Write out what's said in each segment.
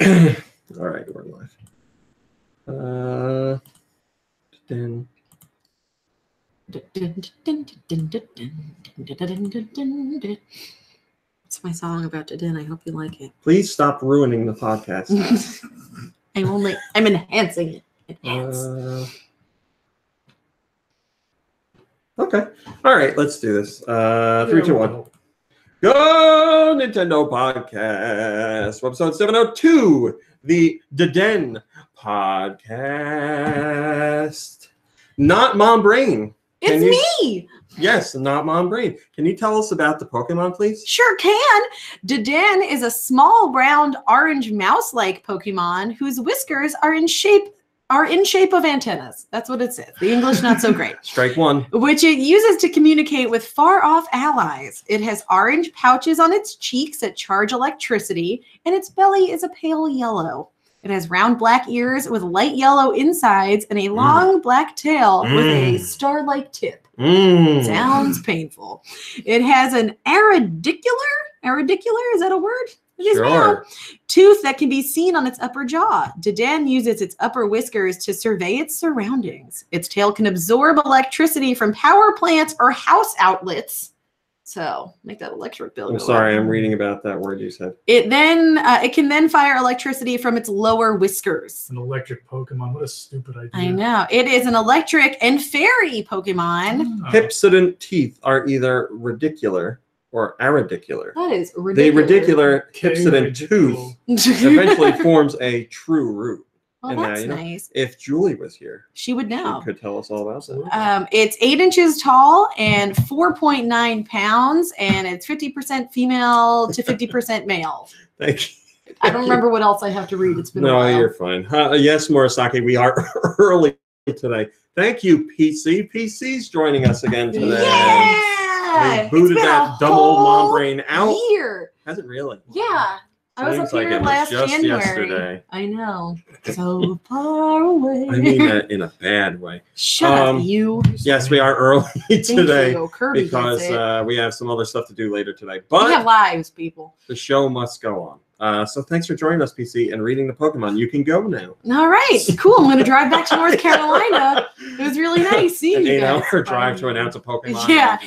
All right, we're live. Then. It's my song about Didin. I hope you like it. Please stop ruining the podcast. I'm enhancing it. Enhance. Okay. All right, let's do this. 3, 2, 1. Go Nintendo Podcast. Webisode 702. The Den Podcast. Not Mom Brain. It's me. Yes, not Mom Brain. Can you tell us about the Pokemon, please? Sure can. Didin is a small, round, orange mouse-like Pokemon whose whiskers are in shape of antennas. That's what it says. The English not so great. Strike one. Which it uses to communicate with far-off allies. It has orange pouches on its cheeks that charge electricity, and its belly is a pale yellow. It has round black ears with light yellow insides and a long black tail with a star-like tip. Sounds painful. It has an aradicular, is that a word? It is now. Tooth that can be seen on its upper jaw. Didin uses its upper whiskers to survey its surroundings. Its tail can absorb electricity from power plants or house outlets. So make that electric bill. I'm sorry, I'm reading about that word you said. It can then fire electricity from its lower whiskers. An electric Pokemon. What a stupid idea. I know. It is an electric and fairy Pokemon. Oh. Hypsodont teeth are either radicular or aradicular. That is The ridiculous. radicular hypsodont tooth eventually forms a true root. Well, and that's nice. If Julie was here, she would know. She could tell us all about that. It's 8 inches tall and 4.9 pounds, and it's 50% female to 50% male. Thank you. I don't remember what else I have to read. It's been a while. No, you're fine. Yes, Murasaki, we are early today. Thank you, PC. PC's joining us again today. Yeah! We booted that dumb old Mom Brain out. Year. Has it really? Yeah. I was up here it last was just January. Yesterday. I know. So far away. I mean that in a bad way. Shut up, you. Yes, we are early today Kirby because we have some other stuff to do later today. But we have lives, people. The show must go on. So thanks for joining us, PC, and reading the Pokemon. You can go now. All right, cool. I'm going to drive back to North Carolina. It was really nice seeing you guys. 8-hour drive to announce a Pokemon. Yeah.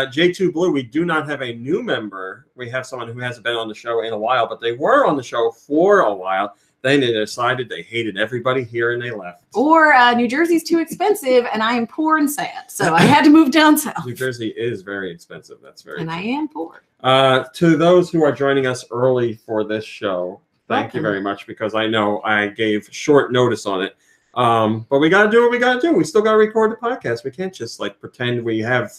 J2 Blue, we do not have a new member. We have someone who hasn't been on the show in a while, but they were on the show for a while. Then they decided they hated everybody here and they left. Or New Jersey's too expensive and I am poor and sad. So I had to move down south. New Jersey is very expensive. That's very And true. I am poor. To those who are joining us early for this show, thank you very much, because I know I gave short notice on it. But we got to do what we got to do. We still got to record the podcast. We can't just like pretend we haven't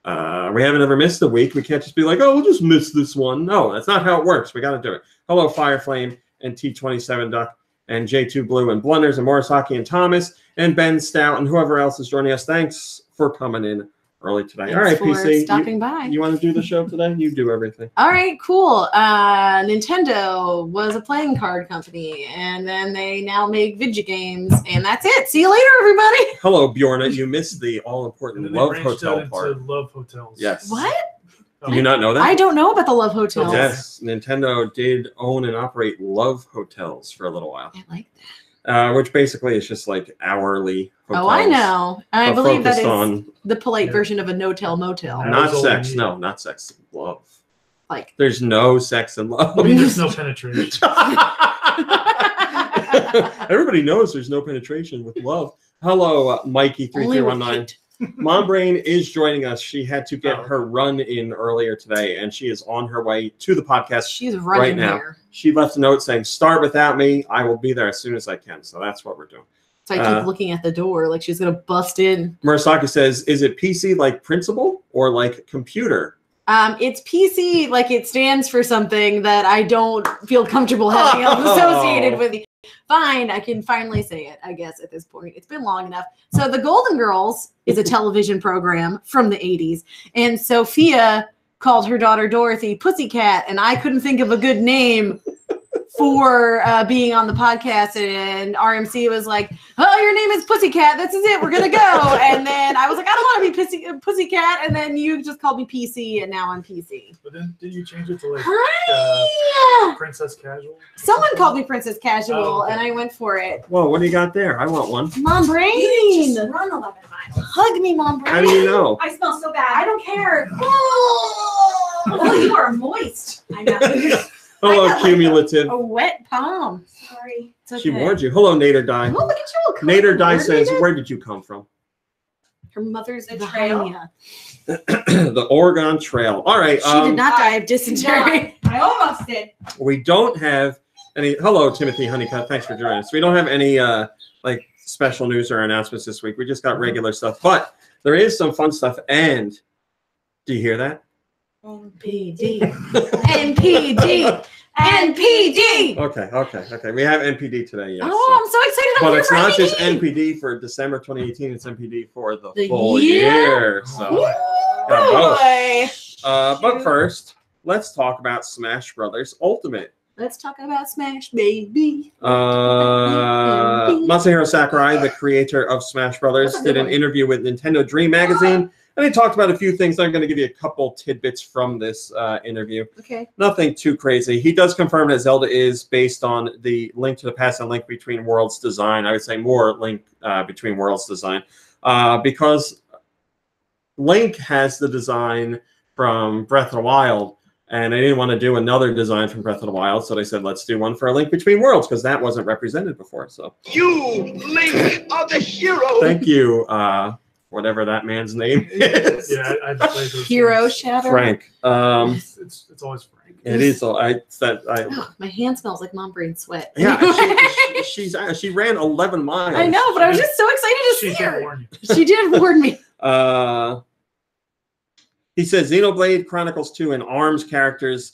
ever missed a week. We can't just be like, oh, we'll just miss this one. No, that's not how it works. We got to do it. Hello, Fireflame and T27 Duck and J2 Blue and Blunders and Murasaki and Thomas and Ben Stout and whoever else is joining us. Thanks for coming in early today. Thanks all right, for PC. stopping by. You want to do the show today? You do everything. All right, cool. Nintendo was a playing card company, and then they now make video games, and that's it. See you later, everybody. Hello, Bjorna. You missed the all-important Love Hotel part. Love Hotels. Yes. What? Do you not know that? I don't know about the Love Hotels. Yes, Nintendo did own and operate Love Hotels for a little while. I like that. Which basically is just like hourly hotels. Oh, I know. I believe that is on the polite version of a no-tell motel. Not sex. No, not sex. Love. Like there's no sex and love. I mean, there's no penetration. Everybody knows there's no penetration with love. Hello, Mikey3319. Mom Brain is joining us. She had to get her run in earlier today, and she is on her way to the podcast. She's running right now. here. She left a note saying, "Start without me. I will be there as soon as I can." So that's what we're doing. So I keep looking at the door like she's going to bust in. Murasaki says, "Is it PC like principal or like computer?" It's PC, like it stands for something that I don't feel comfortable having associated with me. Fine, I can finally say it, I guess, at this point. It's been long enough. So the Golden Girls is a television program from the 80s. And Sophia called her daughter Dorothy Pussycat, and I couldn't think of a good name for being on the podcast, and RMC was like, "Oh, your name is Pussycat. This is it. We're gonna go." And then I was like, "I don't want to be Pussycat." And then you just called me PC, and now I'm PC. But then did you change it to like Hi. Princess Casual? Someone called me Princess Casual, Oh, okay. and I went for it. Whoa, what do you got there? I want one. Mom Brain, You didn't just run 11 miles. hug me, Mom Brain. How do you know? I smell so bad. I don't care. Oh, you are moist. I know. Hello, I got, like, cumulative. A wet palm. Sorry. It's okay. She warned you. Hello, Nader Die. Oh, look at you. Nader Die Where says, did where did you come from? her mother's The vagina. The Oregon Trail. All right. She did not die of dysentery. I almost did. We don't have any. Hello, Timothy Honeycutt. Thanks for joining us. We don't have any like special news or announcements this week. We just got regular stuff, but there is some fun stuff. And do you hear that? NPD. NPD. NPD. Okay. We have NPD today. Yes. Oh, I'm so excited. I'm But here it's for not just NPD. NPD for December 2018. It's NPD for the The full year? year. So, Boy. but first, let's talk about Smash Brothers Ultimate. Let's talk about Smash, baby. Masahiro Sakurai, the creator of Smash Brothers, did an interview with Nintendo Dream Magazine, and he talked about a few things. I'm going to give you a couple tidbits from this interview. Okay. Nothing too crazy. He does confirm that Zelda is based on the Link to the Past and Link Between Worlds design. I would say more Link Between Worlds design, because Link has the design from Breath of the Wild, and they didn't want to do another design from Breath of the Wild, so they said, let's do one for A Link Between Worlds, because that wasn't represented before. So You, Link, are the hero. thank you, whatever that man's name is. Yeah, I played those Hero games. Shadow. Frank. It's always Frank. It is. I My hand smells like Mom Brain sweat. yeah. She ran 11 miles. I know, but I was just so excited to She see did her. warn you. She did warn me. He says Xenoblade Chronicles 2 and ARMS characters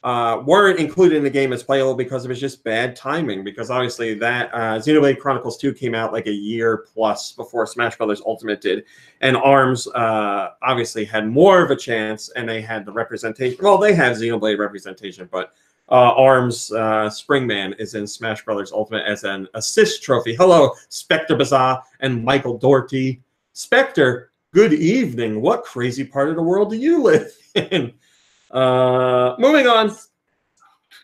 weren't included in the game as playable because it was just bad timing. Because obviously that Xenoblade Chronicles 2 came out like a year plus before Smash Brothers Ultimate did, and ARMS obviously had more of a chance, and they had the representation. Well, they have Xenoblade representation, but ARMS Springman is in Smash Brothers Ultimate as an assist trophy. Hello, Spectre Bazaar and Michael Doherty. Spectre, good evening. What crazy part of the world do you live in? Moving on.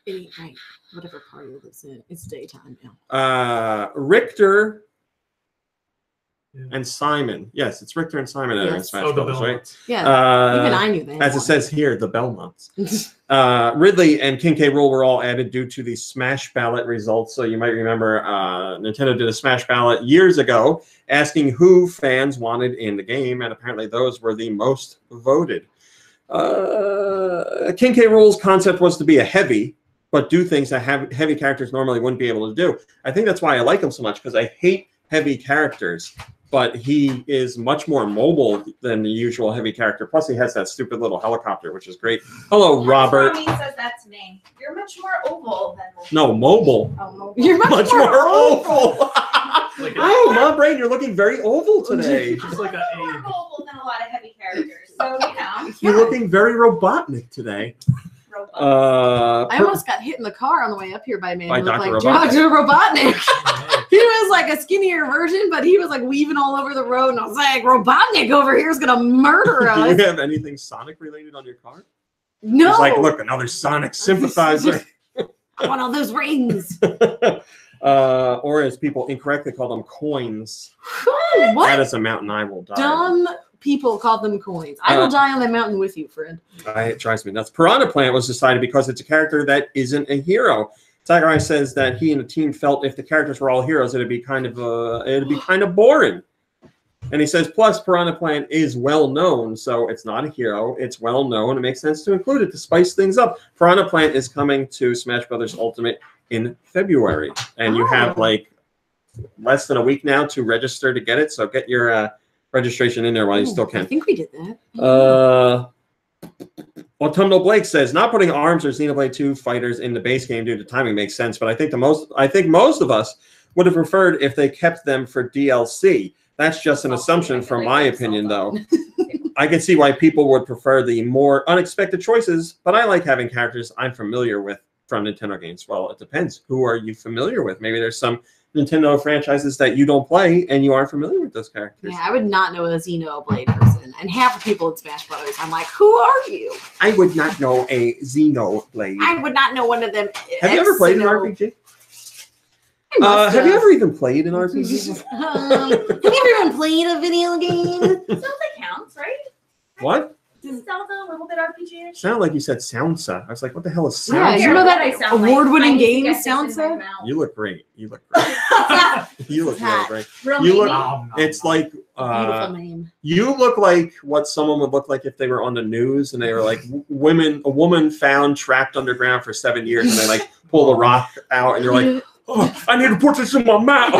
It ain't right. Whatever part he lives in. It's daytime now. Richter Yeah. and Simon. Yes, it's Richter and Simon that are in Yes. Smash Oh, the Brothers, right? Belmonts. Yeah. Even I knew that. As it says here, the Belmonts. Ridley and King K. Rool were all added due to the Smash Ballot results. So you might remember Nintendo did a Smash Ballot years ago asking who fans wanted in the game, and apparently those were the most voted. King K. Rool's concept was to be a heavy, but do things that heavy characters normally wouldn't be able to do. I think that's why I like him so much, because I hate heavy characters, but he is much more mobile than the usual heavy character. Plus, he has that stupid little helicopter, which is great. Hello, Robert. Mommy says that to me. You're much more oval than No, mobile. Oh, You're much more oval. Like a- Oh, Mom Brain, you're looking very oval today. Just like I'm more a oval than a lot of heavy characters. So, you know. You're looking very Robotnik today. Robot. I almost got hit in the car on the way up here by a man By who looked Dr. like Robotnik. Dr. Robotnik. He was like a skinnier version, but he was like weaving all over the road, and I was like, Robotnik over here is gonna murder Do us. you have anything Sonic related on your car? No, It's like, look, another Sonic sympathizer. I want all those rings. Or as people incorrectly call them, coins. That What is a mountain I will die on. dumb people call them coins? I will die on that mountain with you, friend. It drives me nuts. Piranha Plant was decided because it's a character that isn't a hero. Sakurai says that he and the team felt if the characters were all heroes, it'd be kind of boring. And he says, plus Piranha Plant is well known, so it's not a hero. It's well known. It makes sense to include it to spice things up. Piranha Plant is coming to Smash Brothers Ultimate in February, and you have like less than a week now to register to get it. So get your registration in there while you still I can. think we did that. Autumnal Blake says not putting ARMS or Xenoblade 2 fighters in the base game due to timing makes sense, but I think most of us would have preferred if they kept them for DLC. That's just an assumption from my opinion, though. I can see why people would prefer the more unexpected choices, but I like having characters I'm familiar with from Nintendo games? Well, it depends. Who are you familiar with? Maybe there's some Nintendo franchises that you don't play and you aren't familiar with those characters. Yeah, I would not know a Xenoblade person. And half the people in Smash Brothers, I'm like, who are you? I would not know a Xenoblade. I would not know one of them. Have you ever played an RPG? Have you ever even played an RPG before? Have you ever even played a video game? Zelda counts, right? What? Isn't Zelda a little bit RPG-ish? Sounded like you said Soundsa. I was like, what the hell is Yeah, Soundsa? you know that I sound like award-winning I need to game get this in my soundtrack? mouth. You look great. You look great. You look really great. Real You look- meaty. It's like Beautiful name. you look like what someone would look like if they were on the news and they were like a woman found trapped underground for 7 years and they like pull a rock out and you're like, oh, I need to put this in my mouth.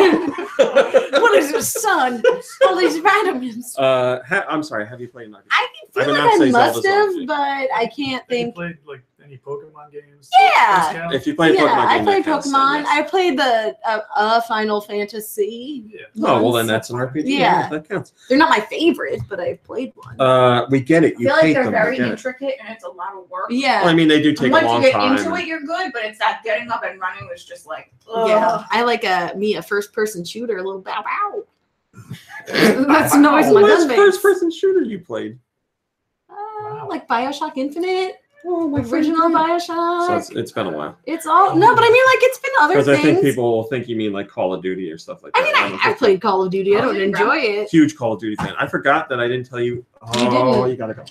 What is your son? All these vitamins. I'm sorry. Have you played an RPG? I I feel would like not I say must Zelda's have, RPG. but I can't Have you think. played like any Pokemon games? Yeah. Those count? If you played Yeah, Pokemon, I game, played that counts, then Pokemon. yes. I played the Final Fantasy. Yeah. Oh well, then ones. that's an RPG. Yeah. That counts. They're not my favorite, but I've played one. We get it. I You feel like hate they're them. very we get it. intricate and it's a lot of work. Yeah. Well, I mean, they do take And once a long you get time. into it, you're good, but it's that getting up and running was just like, Yeah, I like a first-person shooter, a little bow bow. That's the noise my What's gun makes. first-person shooter you played? Like Bioshock Infinite, Oh, my original friend. So Bioshock. it's been a while. It's all no, but I mean, like it's been other Because things. I think people will think you mean like Call of Duty or stuff like that. I mean, don't I've think- played Call of Duty. I Oh, don't you enjoy it. Huge Call of Duty fan. I forgot that I didn't tell you. Oh, didn't. you gotta go.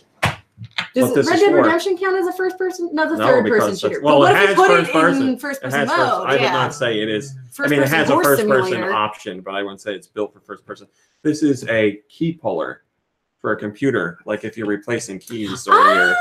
Does what this Red is Dead for. Redemption count as a first-person? No, the No, third-person because shooter. that's- well, but what it if you has put first it person. in It first-person has mode? first. I would yeah. not say it is. I First mean, it has a horse first-person simulator. option, but I wouldn't say it's built for first-person. This is a key puller for a computer. Like if you're replacing keys or you're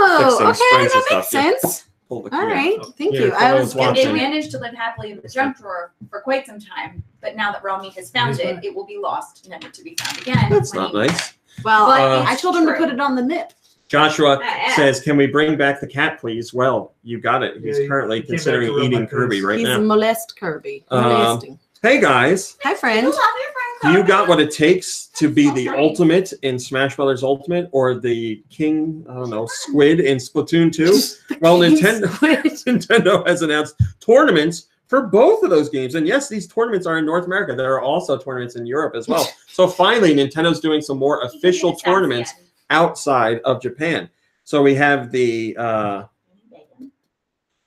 Oh, fixing okay, springs and that makes stuff, yeah. sense. pull the key All out. right, thank Yeah, you. for I those was And watching. they managed to live happily in the junk drawer for quite some time, but now that Rami has found it, it will be lost, never to be found again. That's when not he- nice. well. Uh, I told him to True. put it on the nip. Joshua Yeah. says, "Can we bring back the cat, please?" Well, you got it. He's Yeah, currently he came back considering to rub eating my Kirby face. right He's now. molest Kirby. Um, Molesting. Hey guys, Hi, You friend. love your friend do you Kirby. got what it takes to be the Right. ultimate in Smash Brothers Ultimate or the king? I don't know, Squid in Splatoon 2? Well, Nintendo has announced tournaments for both of those games. And yes, these tournaments are in North America. There are also tournaments in Europe as well. So finally, Nintendo's doing some more You can official get it at tournaments the end. outside of Japan. So we have the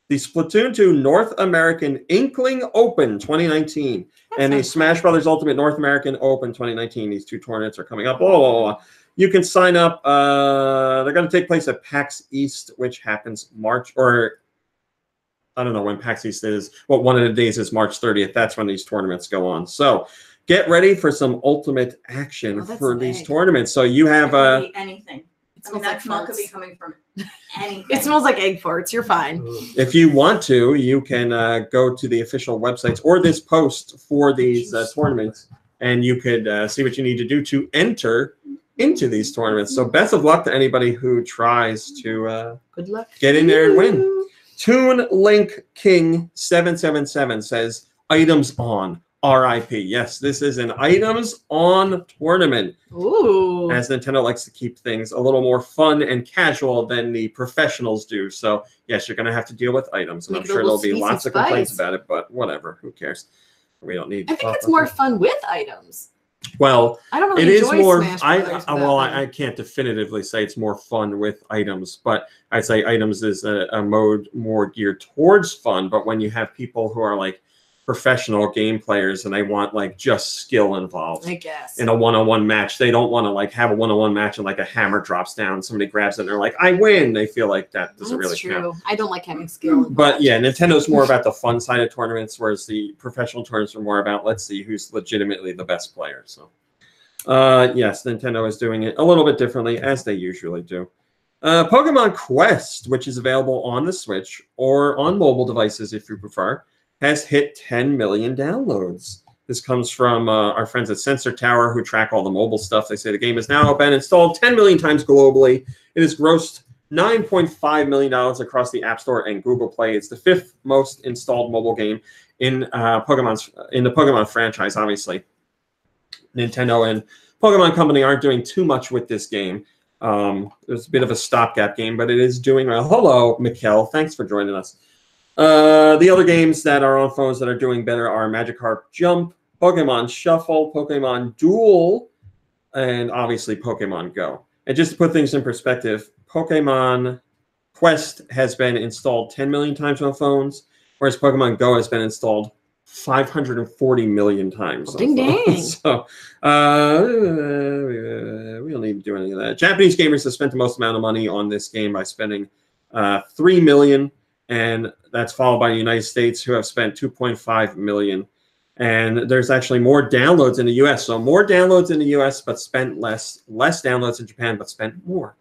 Splatoon 2 North American Inkling Open 2019 and the Smash Brothers Ultimate North American Open 2019. These two tournaments are coming up. Blah, blah, blah, blah. You can sign up. They're going to take place at PAX East, which happens March, or I don't know when PAX East is. Well, one of the days is March 30th. That's when these tournaments go on. So get ready for some ultimate action Oh, that's for an these egg. tournaments. So you It have could be anything. It I mean, smells that like smell could be farts. coming from anything. It smells like egg farts. You're fine. Ugh. if you want to, you can go to the official websites or this post for these tournaments, and you could see what you need to do to enter into these tournaments. So best of luck to anybody who tries to Good luck. get in there and win. Toon Link King 777 says, items on. RIP. Yes, this is an items on tournament, Ooh. as Nintendo likes to keep things a little more fun and casual than the professionals do. So yes, you're going to have to deal with items, and Make I'm it a sure little there'll be lots of spicy complaints spice. about it, but whatever, who cares? We don't need I think it's more fun with items. Well, I don't really it is enjoy more. Smash I Brothers without well, them. I can't definitively say it's more fun with items, but I'd say items is a mode more geared towards fun. But when you have people who are like professional game players and they want like just skill involved I guess. in a one-on-one match, they don't want to like have a one-on-one match and like a hammer drops down, somebody grabs it and they're like, I win. They feel like that doesn't That's really true. count. I don't like having skill. But yeah, Nintendo's more about the fun side of tournaments, whereas the professional tournaments are more about, let's see who's legitimately the best player. So yes, Nintendo is doing it a little bit differently, as they usually do. Pokemon Quest, which is available on the Switch or on mobile devices if you prefer, has hit 10 million downloads. This comes from our friends at Sensor Tower, who track all the mobile stuff. They say the game has now been installed 10 million times globally. It has grossed $9.5 million across the App Store and Google Play. It's the 5th most installed mobile game in the Pokemon franchise. Obviously, Nintendo and Pokemon Company aren't doing too much with this game. There's a bit of a stopgap game, but it is doing well. Hello, Mikkel. Thanks for joining us. The other games that are on phones that are doing better are Magikarp Jump, Pokemon Shuffle, Pokemon Duel, and obviously Pokemon Go. And just to put things in perspective, Pokemon Quest has been installed 10 million times on phones, whereas Pokemon Go has been installed 540 million times. Ding dang. So we don't need to do any of that. Japanese gamers have spent the most amount of money on this game by spending 3 million, and that's followed by the United States, who have spent 2.5 million. And there's actually more downloads in the US. So more downloads in the US, but spent less. Less downloads in Japan, but spent more.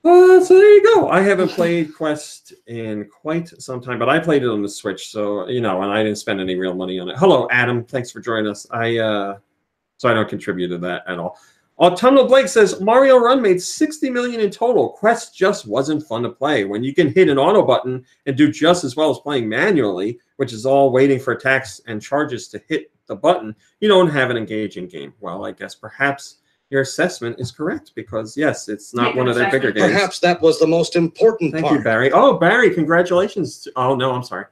So there you go. I haven't played Quest in quite some time, but I played it on the Switch. So, and I didn't spend any real money on it. Hello, Adam. Thanks for joining us. So I don't contribute to that at all. Autumnal Blake says, Mario Run made 60 million in total. Quest just wasn't fun to play. When you can hit an auto button and do just as well as playing manually, which is all waiting for tax and charges to hit the button, you don't have an engaging game. Well, I guess perhaps your assessment is correct, because yes, it's not one of their bigger games. Perhaps that was the most important Thank part. you, Barry. Oh, Barry, congratulations. Oh, no, I'm sorry.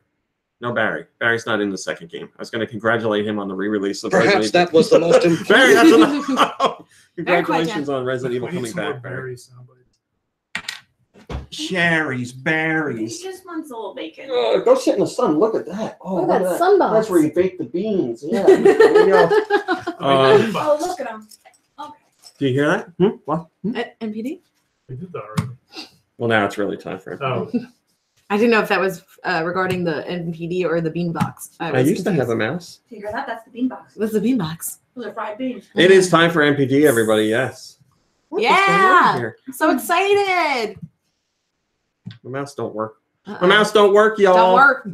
No, Barry. Barry's not in the second game. I was going to congratulate him on the re-release of Perhaps Resident that was the most important. Barry, that's enough. Congratulations on Resident Evil coming back, Barry. Cherries, He berries. just wants a little bacon. Go sit in the sun. Look at that. Oh, Look at that sunbox. That's where you bake the beans. Yeah. There you go. Oh, look at him. Okay. Do you hear that? What? NPD? We did that already. Well, now it's really time for it. Oh, I didn't know if that was regarding the NPD or the beanbox. I used to have a mouse. Figure that. That's the bean box. What's the beanbox? Those are fried beans. It is time for MPD, everybody. Yes. What is going on Yeah. here? So excited. My mouse don't work. Uh-oh. My mouse don't work, y'all. Don't work.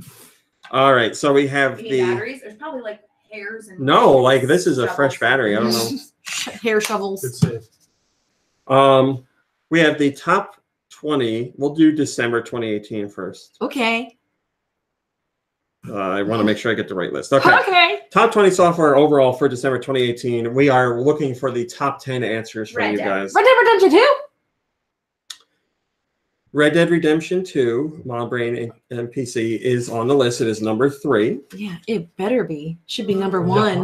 All right, so we have You need the. batteries. There's probably like hairs and. No, like this is a shovels. fresh battery. I don't know. Hair shovels. good save. We have the top 20. We'll do December 2018 first. Okay. I want to make sure I get the right list. Okay. Okay. Top 20 software overall for December 2018. We are looking for the top 10 answers from Red you Dead. guys. Red Dead Redemption 2? Red Dead Redemption 2, Mombrain and PC, is on the list. It is number 3. Yeah, it better be. Should be number 1.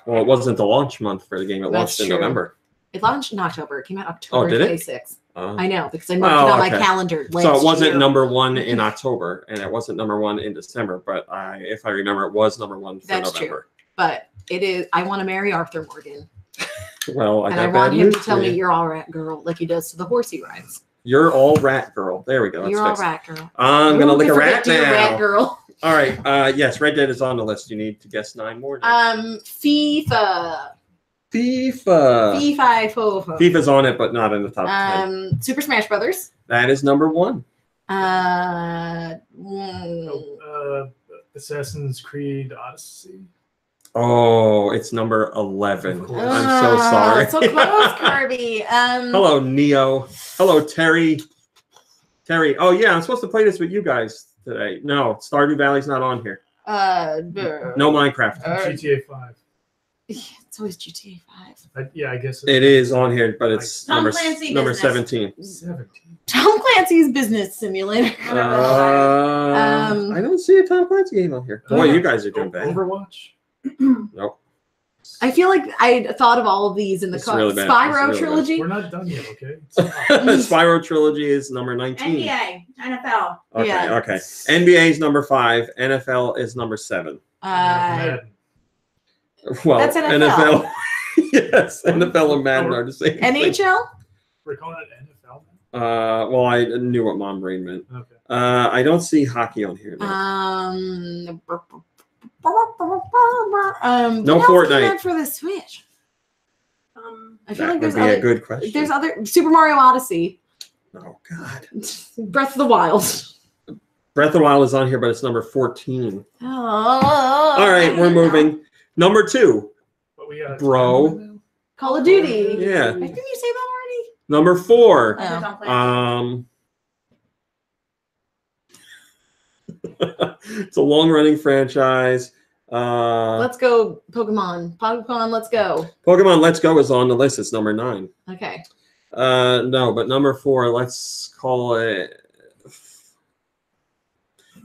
Well, it wasn't the launch month for the game. It That's launched in true. November. It launched in October. It came out October did it? 26th. Uh, I know, because I marked it on my calendar. So it last wasn't year. number 1 in October, and it wasn't number 1 in December. But if I remember, it was number 1 for That's November. true. But it is. I want to marry Arthur Morgan. Well, And got I want bad him news to tell for me you. you're all right, girl, like he does to the horse he rides. You're all rat girl. There we go. Let's You're all fix it. right, girl. I'm going to lick a rat Dear now. rat girl. All right. Yes, Red Dead is on the list. You need to guess 9 more. FIFA. FIFA. FIFA. FIFA's on it, but not in the top 10. Super Smash Brothers. That is number 1. Assassin's Creed Odyssey. Oh, it's number 11. Of course. I'm so sorry. So close, Kirby. Hello, Neo. Hello, Terry. Terry. Oh, yeah, I'm supposed to play this with you guys today. No, Stardew Valley's not on here. No Minecraft. GTA 5. It's always GTA 5. Yeah, I guess It is on here, but it's Tom number Clancy number business. 17. 17. Tom Clancy's Business Simulator. I don't see a Tom Clancy game on here. Boy, you guys are doing bad. Overwatch. Nope. I feel like I thought of all of these in the It's car. really bad. Spyro It's really trilogy. We're not done yet, okay? Spyro Trilogy is number 19. NBA, NFL. Okay, Yeah. okay. NBA is number 5. NFL is number 7. Madden. Well, That's NFL. Yes, NFL and Madden are the same thing. NHL. We're calling it NFL now? Well, I knew what Mom Brain meant. Okay. I don't see hockey on here. No. No No Fortnite. for the Switch. I feel That like would there's be a other, good question. there's other Super Mario Odyssey, Oh, God. Breath of the Wild. Breath of the Wild is on here, but it's number 14. Oh. All right, we're moving. Number 2, But we got Bro. Call of Duty. Yeah. Didn't you say that already? Number 4. Oh. Tom Clancy. It's a long-running franchise. Let's go, Pokemon. Pokemon, let's go. Pokemon Let's Go is on the list. It's number 9. Okay. No, but number 4, let's call it.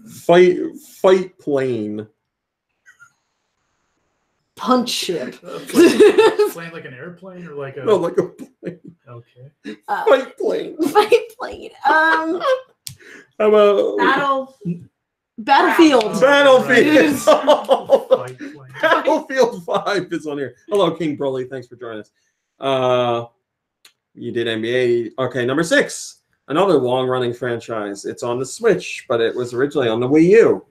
Fight plane. Punch ship. Plane like an airplane or like a. No, like a plane. Okay. Fight plane. Fight plane. How about Battlefield. Battlefield? Fight plane. Battlefield 5 is on here. Hello, King Broly. Thanks for joining us. You did NBA. Okay, number 6. Another long-running franchise. It's on the Switch, but it was originally on the Wii U.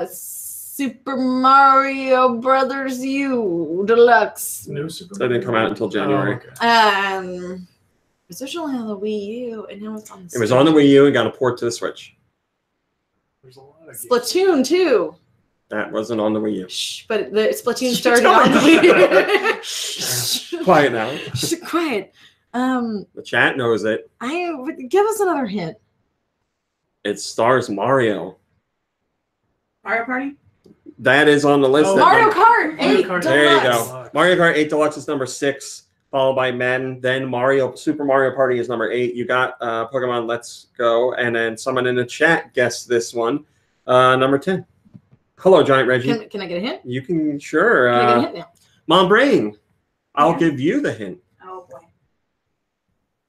Super Mario Brothers U Deluxe. New Super That didn't come out until January. Oh, okay. It's originally on the Wii U, and now it's on the It was on the Wii U and got a port to the Switch. There's a lot of Splatoon 2. That wasn't on the Wii U. Shh, but the Splatoon started on the Wii U. Shh. Quiet now. Shh, quiet. The chat knows it. Give us another hint. It stars Mario. Mario Party? That is on the list. Oh, Mario Kart 8 Kart. There you Deluxe. go. Mario Kart 8 Deluxe is number 6, followed by Madden. Then Super Mario Party is number 8. You got Pokemon Let's Go, and then someone in the chat guessed this one, number 10. Hello, Giant Reggie. Can I get a hint? You can sure. Can I get a hint now? Mom Brain, I'll Yeah. give you the hint. Oh boy.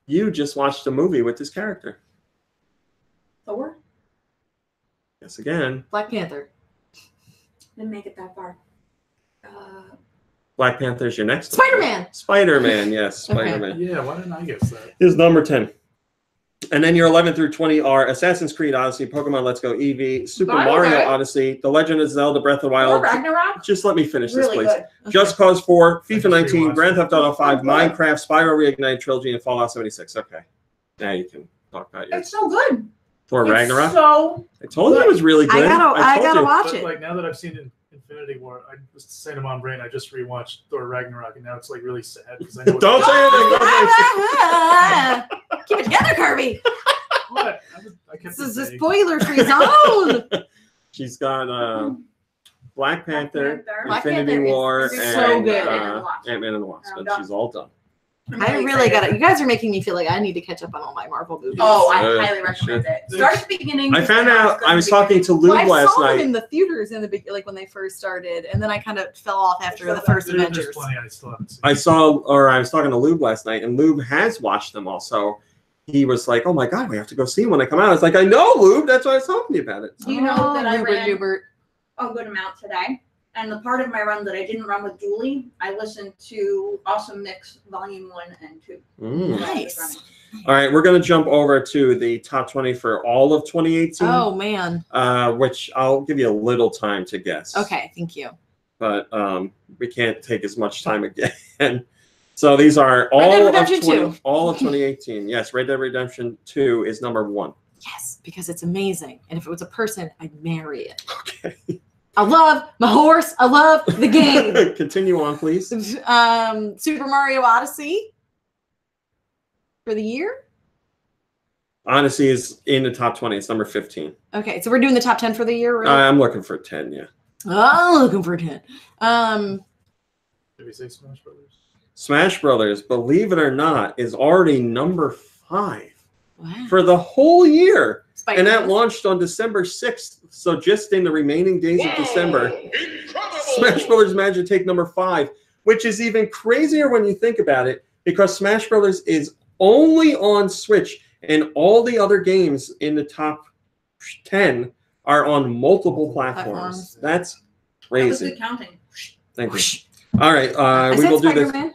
You just watched a movie with this character. Thor? Yes, again. Black Panther. Didn't make it that far. Black Panther's your next one. Spider-Man. Spider-Man, yes, Okay. Spider-Man. Yeah, why didn't I guess that? Is number 10. And then your 11 through 20 are Assassin's Creed Odyssey, Pokemon Let's Go Eevee, Super Okay. Mario Odyssey, The Legend of Zelda Breath of the Thor Wild. Ragnarok? Just let me finish this, Really please. good. Just Cause 4, I FIFA just 19, rewatched Grand Theft Auto 5, Okay. Minecraft, Spyro Reignited Trilogy, and Fallout 76. Okay. Now you can talk about yours. It's so good. Thor It's Ragnarok? so I told you it was really good. I told gotta you. watch But it. like now that I've seen Infinity War, I was saying to Mom Brain, I just rewatched Thor Ragnarok, and now it's like really sad because I know. Don't say anything. Don't say Keep it together, Kirby. What? I kept This is it a vague. spoiler-free zone. She's got Black Panther, Black Infinity Panther is War, so and good. Ant-Man and the Wasp. I'm And done. she's all done. I really got it. You guys are making me feel like I need to catch up on all my Marvel movies. Oh, I Uh, highly recommend it. shit. Start at the beginning. I found because out, it's gonna I was be talking good. to Lou I last saw them night. in the theaters in the when they first started, and then I kind of fell off after the There's first Avengers. plenty I still haven't seen. I was talking to Lube last night, and Lube has watched them all. So he was like, "Oh my god, we have to go see them when they come out." I was like, "I know, Lube. That's why I was talking to you about it." Do you know that I Hubert, ran Hubert. a good amount today? And the part of my run that I didn't run with Julie, I listened to Awesome Mix Volume 1 and 2. Mm. while I was Nice. running. All right, we're going to jump over to the top 20 for all of 2018, Oh man. which I'll give you a little time to guess. Okay, thank you. But we can't take as much time again. So these are Red Dead all of, Redemption 2. all of 2018. Yes, Red Dead Redemption 2 is number 1. Yes, because it's amazing, and if it was a person, I'd marry it. Okay. I love my horse. I love the game. Continue on, please. Super Mario Odyssey for the year. Odyssey is in the top 20. It's number 15. Okay, so we're doing the top 10 for the year. Really? I'm looking for 10, yeah. Oh, looking for 10. Did we say Smash Brothers? Smash Brothers, believe it or not, is already number 5 Wow. for the whole year. Spider-Man. And that launched on December 6th. So just in the remaining days of December, Smash Brothers managed to take number 5, which is even crazier when you think about it, because Smash Brothers is only on Switch, and all the other games in the top 10 are on multiple platforms. That's That was crazy. good counting. Thank you. All right, I we said will do this. Spider-Man.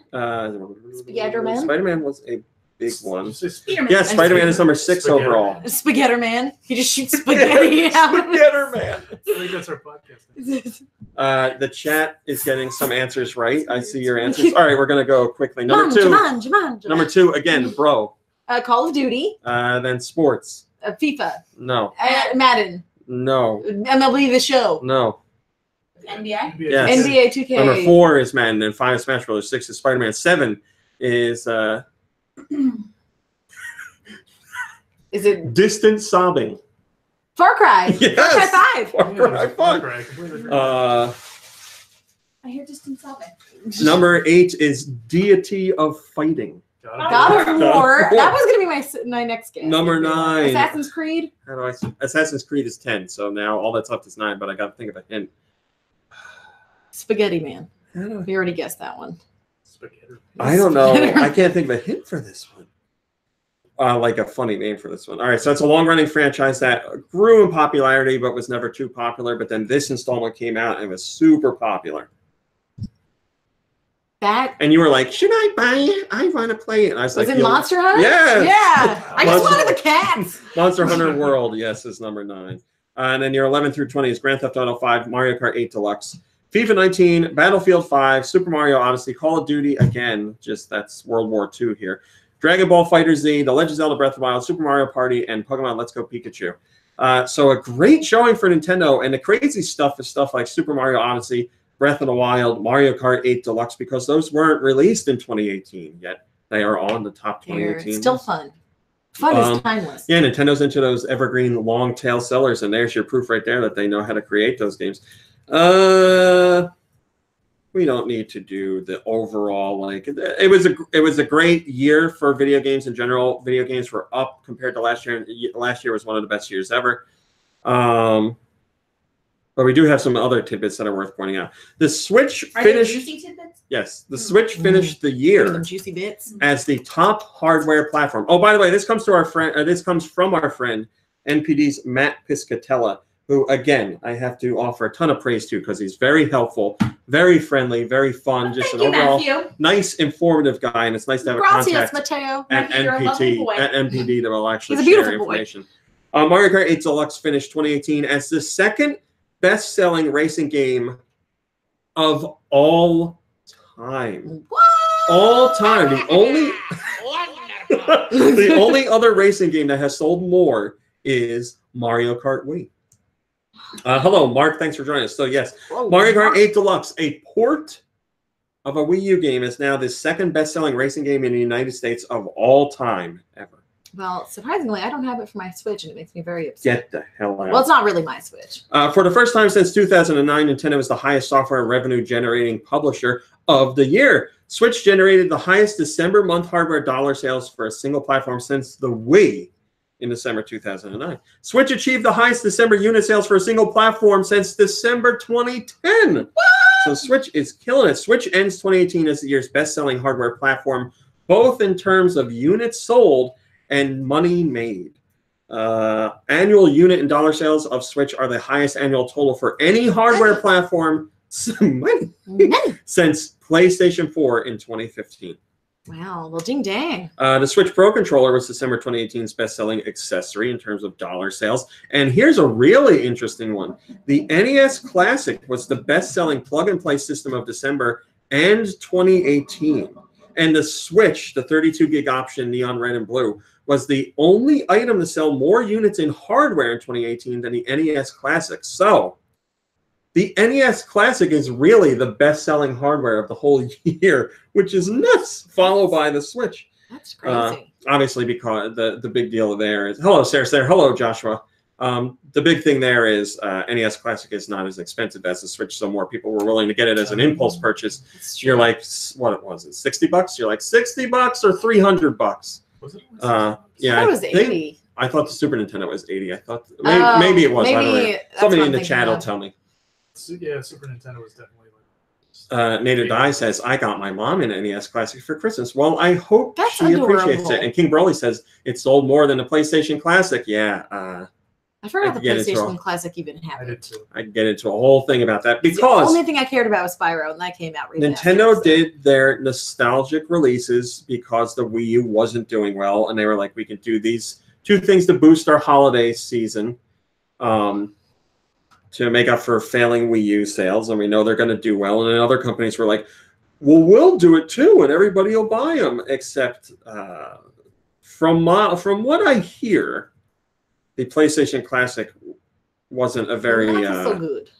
Spider-Man? Spider-Man was a big one. Did you say Spider-Man. Yes, Spider-Man is number 6 Spaghetti. overall. Spaghetti Man. He just shoots spaghetti out. Spaghetti-Man. I think that's our podcast. The chat is getting some answers right. I see your answers. All right, we're gonna go quickly. Number 2. Jumanji. Number 2 again, bro. Call of Duty. Then sports. FIFA. No. Madden. No. MLB The Show. No. NBA. Yes. NBA 2K. Number 4 is Madden. Then 5 is Smash Brothers. 6 is Spider-Man. 7 is Is it distant sobbing. Far Cry? Yes. Far Cry 5. Far Cry 5. I completely agree. I hear distant sobbing. Number 8 is Deity of Fighting. God of War. That was going to be my next guess. Number 9. Assassin's Creed. How do I say? Assassin's Creed is 10, so now all that's left is 9, but I got to think of a hint. Spaghetti Man. We already guessed that one. Spaghetti. I don't know. I can't think of a hint for this one. Like a funny name for this one. All right, so it's a long-running franchise that grew in popularity but was never too popular. But then this installment came out and was super popular. And you were like, should I buy it? I want to play it. And I was like, it Monster Hunter? Yes. Yeah. I just wanted the cats. Monster Hunter World, yes, is number 9. And then your 11 through 20 is Grand Theft Auto 5, Mario Kart 8 Deluxe, FIFA 19, Battlefield 5, Super Mario Odyssey, Call of Duty, again, just that's World War II here, Dragon Ball FighterZ, The Legend of Zelda Breath of the Wild, Super Mario Party, and Pokemon Let's Go Pikachu. So a great showing for Nintendo, and the crazy stuff is stuff like Super Mario Odyssey, Breath of the Wild, Mario Kart 8 Deluxe, because those weren't released in 2018 yet. They are on the top 2018. They're still fun. Fun is timeless. Yeah, Nintendo's into those evergreen long tail sellers, and there's your proof right there that they know how to create those games. We don't need to do the overall, like, it was a great year for video games in general. Video games were up compared to last year. Last year was one of the best years ever. But we do have some other tidbits that are worth pointing out. The Switch finished. Juicy tidbits? Yes, the Switch finished the year juicy bits as the top hardware platform. Oh, by the way, this comes to our friend. This comes from our friend NPD's Matt Piscatella, who again I have to offer a ton of praise to because he's very helpful, very friendly, very fun, just an overall nice, informative guy, and it's nice to have a contact Mateo. at NPD that will actually share information. Boy. Mario Kart 8 Deluxe finished 2018 as the second best-selling racing game of all time. What? All time. The only other racing game that has sold more is Mario Kart Wii. Hello, Mark. Thanks for joining us. So yes, Mario Kart 8 Deluxe, a port of a Wii U game, is now the second best-selling racing game in the United States of all time ever. Well, surprisingly, I don't have it for my Switch, and it makes me very upset. Get the hell out. Well, it's not really my Switch. For the first time since 2009, Nintendo was the highest software revenue-generating publisher of the year. Switch generated the highest December month hardware dollar sales for a single platform since the Wii in December 2009. Switch achieved the highest December unit sales for a single platform since December 2010. What? So Switch is killing it. Switch ends 2018 as the year's best-selling hardware platform, both in terms of units sold and money made. Annual unit and dollar sales of Switch are the highest annual total for any hardware platform since PlayStation 4 in 2015. Wow, well, ding dang. The Switch Pro Controller was December 2018's best-selling accessory in terms of dollar sales. And here's a really interesting one. The NES Classic was the best-selling plug-and-play system of December and 2018. And the Switch, the 32-gig option, neon red and blue, was the only item to sell more units in hardware in 2018 than the NES Classic. So the NES Classic is really the best-selling hardware of the whole year, which is nuts, followed by the Switch. That's crazy. Obviously, because the big deal there is... Hello, Sarah. Hello, Joshua. The big thing there is NES Classic is not as expensive as the Switch, so more people were willing to get it as an impulse purchase. You're like, what was it, $60? You're like, $60 or $300? Was it? Yeah, it was 80. I thought the Super Nintendo was 80. I thought maybe it was. I don't know. Somebody in the chat will tell me. Yeah, Super Nintendo was definitely like. Native Die says, I got my mom an NES Classic for Christmas. Well, I hope That's she appreciates it. And King Broly says, it sold more than the PlayStation Classic. Yeah. I forgot the PlayStation Classic even happened. I did too. I get into a whole thing about that because the only thing I cared about was Spyro, and that came out really Nintendo did their nostalgic releases because the Wii U wasn't doing well, and they were like, we can do these two things to boost our holiday season to make up for failing Wii U sales, and we know they're going to do well. And then other companies were like, well, we'll do it too, and everybody will buy them, except from what I hear, the PlayStation Classic wasn't a very so good.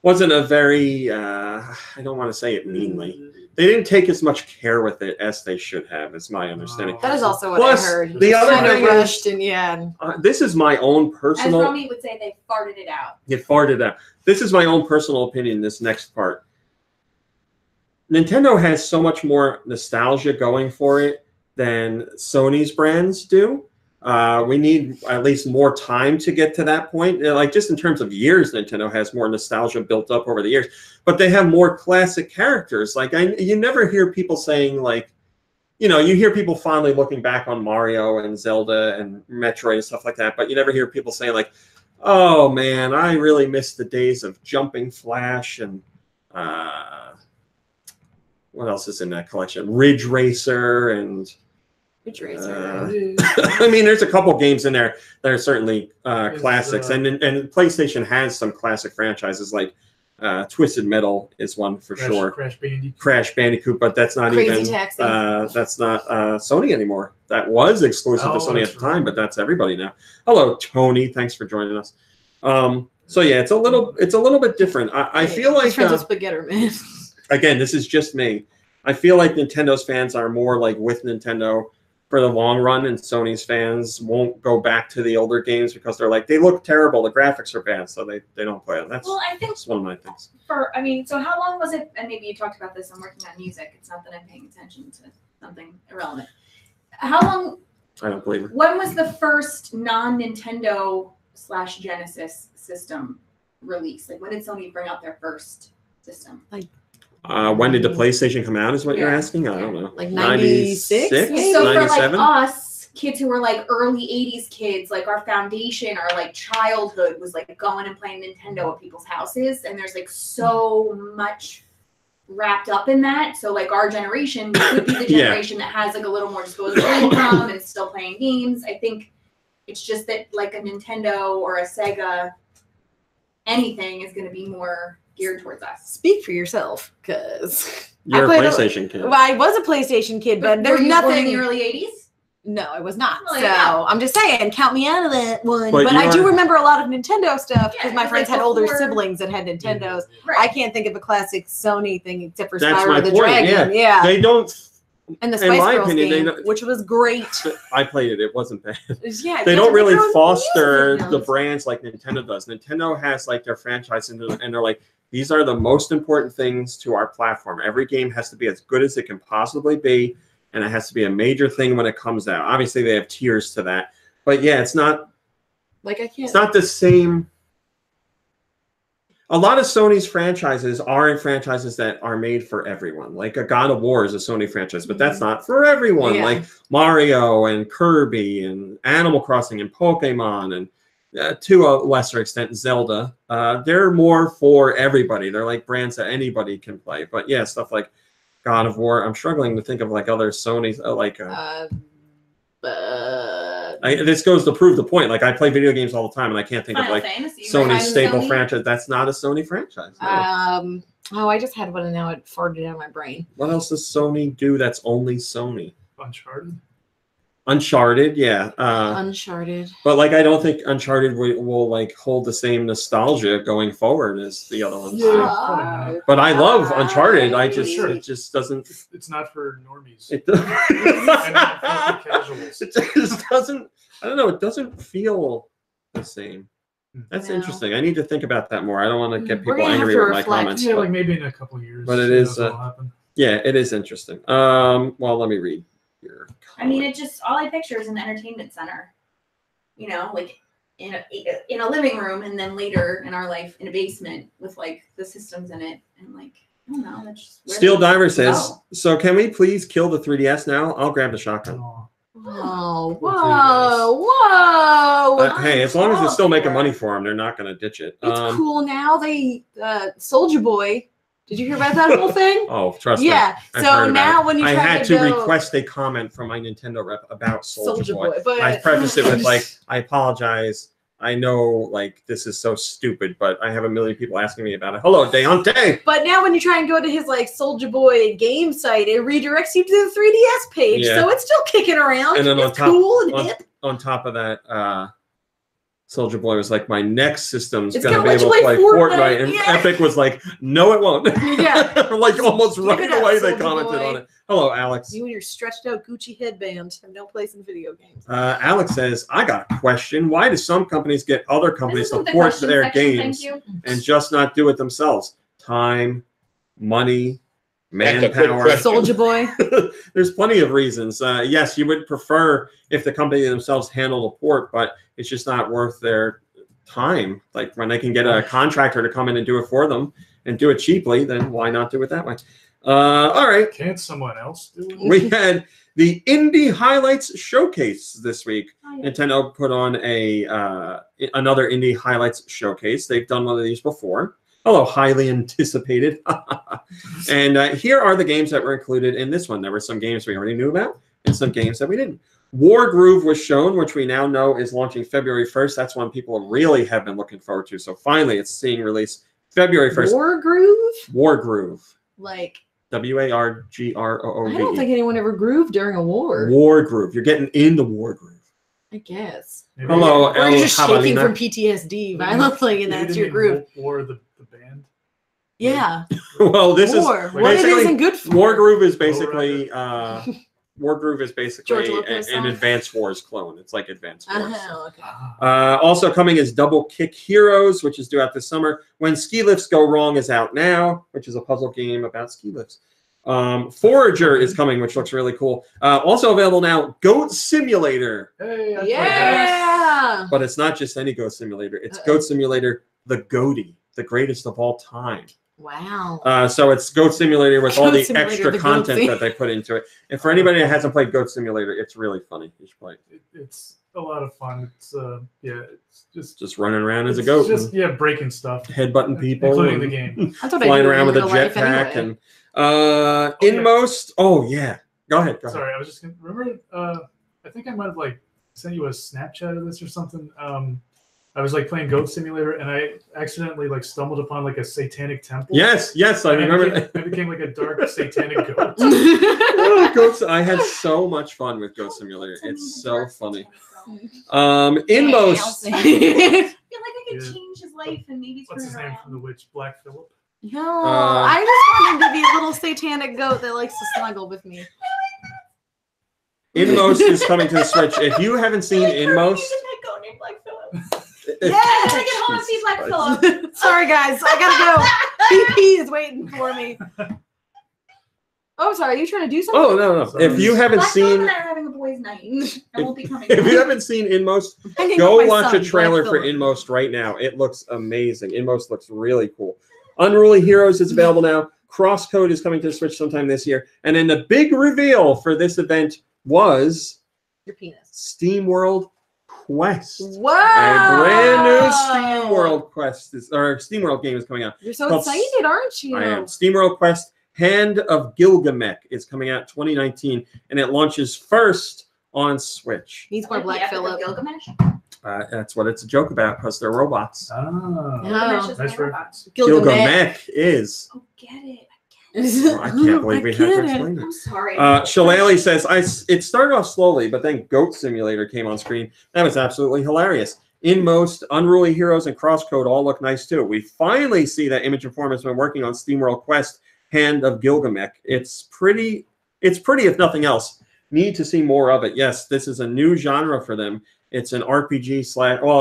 Wasn't a very I don't want to say it meanly. They didn't take as much care with it as they should have, is my understanding. That is also what I heard. The other kind thing of rushed and yeah. This is my own personal. As Romy would say, they farted it out. You farted out. This is my own personal opinion. This next part. Nintendo has so much more nostalgia going for it than Sony's brands do. We need at least more time to get to that point. Like just in terms of years, Nintendo has more nostalgia built up over the years, but they have more classic characters. Like you never hear people saying like, you know, you hear people fondly looking back on Mario and Zelda and Metroid and stuff like that, but you never hear people saying like, oh man, I really miss the days of Jumping Flash and what else is in that collection? Ridge Racer and Ridge Racer. I mean, there's a couple games in there that are certainly classics, and PlayStation has some classic franchises like Twisted Metal is one for sure. Crash Bandicoot, but that's not Crazy Taxi. That's not Sony anymore. That was exclusive to Sony at the time, but that's everybody now. Hello, Tony. Thanks for joining us. So yeah, it's a little bit different. I feel like Spaghetti Man. Again, this is just me. I feel like Nintendo's fans are more like with Nintendo for the long run, and Sony's fans won't go back to the older games because they're like, they look terrible, the graphics are bad, so they don't play them. That's one of my things. So how long was it, and maybe you talked about this, I'm working on music, it's not that I'm paying attention to something irrelevant. How long, I don't believe it. When was the first non-Nintendo / Genesis system released? Like when did Sony bring out their first system? Like when did the PlayStation come out is what you're asking? I don't know. Like 96? So 97? for like us, kids who were like early 80s kids, like our foundation, our like childhood was like going and playing Nintendo at people's houses. And there's like so much wrapped up in that. So like our generation could be the generation that has like a little more disposable income and still playing games. I think it's just that like a Nintendo or a Sega, anything is going to be more geared towards us. Speak for yourself, because you're a PlayStation kid. Well, I was a PlayStation kid, but there's nothing in the early 80s. No, I was not. Really? So No. I'm just saying, count me out of that one. But But I do remember a lot of Nintendo stuff because my it's friends like had older before- siblings that had Nintendos. Right. I can't think of a classic Sony thing except for That's Spyro my the point, Dragon. Yeah. They don't. And the in Spice my Girls opinion, they game, don't- which was great. I played it. It wasn't bad. Yeah, They don't really foster music the notes. brands like Nintendo does. Nintendo has like their franchise and they're like, these are the most important things to our platform. Every game has to be as good as it can possibly be, and it has to be a major thing when it comes out. Obviously, they have tiers to that, but yeah, it's not it's not the same. A lot of Sony's franchises aren't franchises that are made for everyone. Like a God of War is a Sony franchise, but that's not for everyone. Yeah. Like Mario and Kirby and Animal Crossing and Pokemon and to a lesser extent Zelda. They're more for everybody. They're like brands that anybody can play. But yeah, stuff like God of War. I'm struggling to think of like other Sony's this goes to prove the point. Like I play video games all the time, and I can't think of like Sony's staple franchise. That's not a Sony franchise. No. Oh, I just had one, and now it farted out of my brain. What else does Sony do that's only Sony? Uncharted, yeah. Uncharted. But like, I don't think Uncharted will like hold the same nostalgia going forward as the other ones. Yeah. But I love Uncharted. It just doesn't. It's not for normies. It And not for casuals. It just doesn't. I don't know. It doesn't feel the same. That's interesting. I need to think about that more. I don't want to get people angry with my comments. Yeah, like maybe in a couple of years. But it is. Yeah, it is interesting. Well, let me read your. I mean, it just all I picture is an entertainment center, you know, like in a living room, and then later in our life in a basement with like the systems in it, and like I don't know. That's just Steel Diver says, "So can we please kill the 3DS now? I'll grab the shotgun." Oh, whoa! Hey, as long as they're still making money for them, they're not going to ditch it. It's cool now. They Soldier Boy. Did you hear about that whole thing? Oh, trust me. Yeah. So now when you I try had to to go, request a comment from my Nintendo rep about Soldier Boy. but I prefaced it with like, I apologize. I know like this is so stupid, but I have a million people asking me about it. Hello, Deontay. But now when you try and go to his like Soldier Boy game site, it redirects you to the 3DS page. Yeah. So it's still kicking around. And then it's cool and hip. On top of that, Soldier Boy was like, my next system's It's going to gonna be let able you to play play Fortnite. Fortnite, And yeah. Epic was like, no, it won't. Yeah. Like almost right it up, away they Soulja commented Boy. on it. Hello, Alex. You and your stretched out Gucci headband have no place in video games. Alex says, I got a question. Why do some companies get other companies to support their games and just not do it themselves? Time, money, manpower. Soldier Boy. There's plenty of reasons. Yes, you would prefer if the company themselves handled a port, but it's just not worth their time. Like when they can get a contractor to come in and do it for them and do it cheaply, then why not do it that way? All right. Can't someone else do it? We had the Indie Highlights Showcase this week. Nintendo put on another Indie Highlights Showcase. They've done one of these before. Hello, highly anticipated. And here are the games that were included in this one. There were some games we already knew about and some games that we didn't. War Groove was shown, which we now know is launching February 1st. That's one people really have been looking forward to. So finally, it's seeing release February 1st. War Groove? War Groove. Like... WARGROOVE. I don't think anyone ever grooved during a war. War Groove. You're getting in the War Groove. I guess. Maybe Hello, Or you're just shaking Jabalina. from PTSD violently, and maybe that's they your mean groove. War the band. Yeah. Well, this War. is What it basically isn't good for. War Groove is basically War Groove is George basically Lopez an song? Advanced Wars clone. It's like Advanced Wars. Okay. Also coming is Double Kick Heroes, which is due out this summer. When Ski Lifts Go Wrong is out now, which is a puzzle game about ski lifts. Forager is coming, which looks really cool. Also available now, Goat Simulator. Hey, I Yeah. But it's not just any Goat Simulator. It's Goat Simulator, the Goaty, the greatest of all time. Wow. So it's Goat Simulator with all Goat the Simulator, extra the content goatsy. that they put into it. And for anybody that hasn't played Goat Simulator, it's really funny. You should play it. It's a lot of fun. It's it's Just running around as a it's goat, Just breaking stuff, headbutting people, including the and game. That's what I flying do around in with a real life jetpack, anyway. and Inmost. Oh yeah, go ahead. Sorry, I was just gonna remember. I think I might have sent you a Snapchat of this or something. I was playing Goat Simulator, and I accidentally stumbled upon a satanic temple. Yes, I And remember. I became a dark satanic goat. I had so much fun with Goat Simulator. It's so funny. Inmost. I feel like I could Yeah. change his life and maybe What's turn his it name around. from the witch? Black Phillip. No, I just want him to be a little satanic goat that likes to snuggle with me. Inmost is coming to the Switch. If you haven't seen Inmost, Go named Black Phillip. Yeah. I gotta get home and see Black Phillip. Sorry, guys. I gotta go. BP is waiting for me. Oh, sorry. Are you trying to do something? Oh no! If you haven't Black Phillip seen, and I are having a boys' night. I won't be coming. if you home. haven't seen Inmost, I can go get my watch son, a trailer Black for Phillip. Inmost right now. It looks amazing. Inmost looks really cool. Unruly Heroes is available now. Crosscode is coming to the Switch sometime this year. And then the big reveal for this event was Your penis. SteamWorld Quest. Wow. A brand new SteamWorld Quest or SteamWorld game is coming out. You're so called- excited, aren't you? I am. SteamWorld Quest Hand of Gilgamesh is coming out 2019, and it launches first on Switch. Needs more Like the Black Epic of Phillip. Gilgamesh. That's what it's a joke about because they're robots. Ah, Gilgamesh is nice my reference. Gilgamesh is. Oh, get it. I can't believe we had to explain it. I'm sorry. Shillelagh says, it started off slowly, but then Goat Simulator came on screen. That was absolutely hilarious. Inmost, Unruly Heroes, and Crosscode all look nice too. We finally see that Image and Form has been working on SteamWorld Quest Hand of Gilgamesh. It's pretty if nothing else. Need to see more of it. Yes, this is a new genre for them. It's an RPG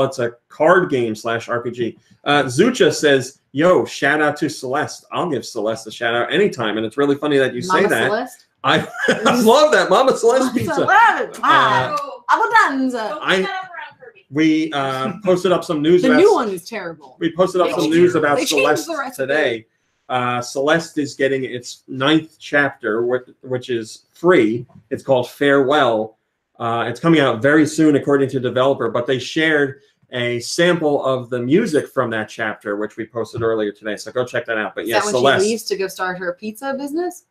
it's a card game / RPG. Zucha says, yo, shout out to Celeste. I'll give Celeste a shout out anytime. And it's really funny that you Mama say that. Celeste? I love that. Mama Celeste pizza. Celeste. Wow. Oh, Abadanza. don't I- put that up around Kirby. We posted up some news The about new one is terrible. we posted up They some changed news it. about They changed Celeste the recipe. today. Celeste is getting its 9th chapter, which is free. It's called Farewell. It's coming out very soon, according to the developer, but they shared a sample of the music from that chapter, which we posted earlier today. So go check that out. But Is yes, that when Celeste, she leaves to go start her pizza business?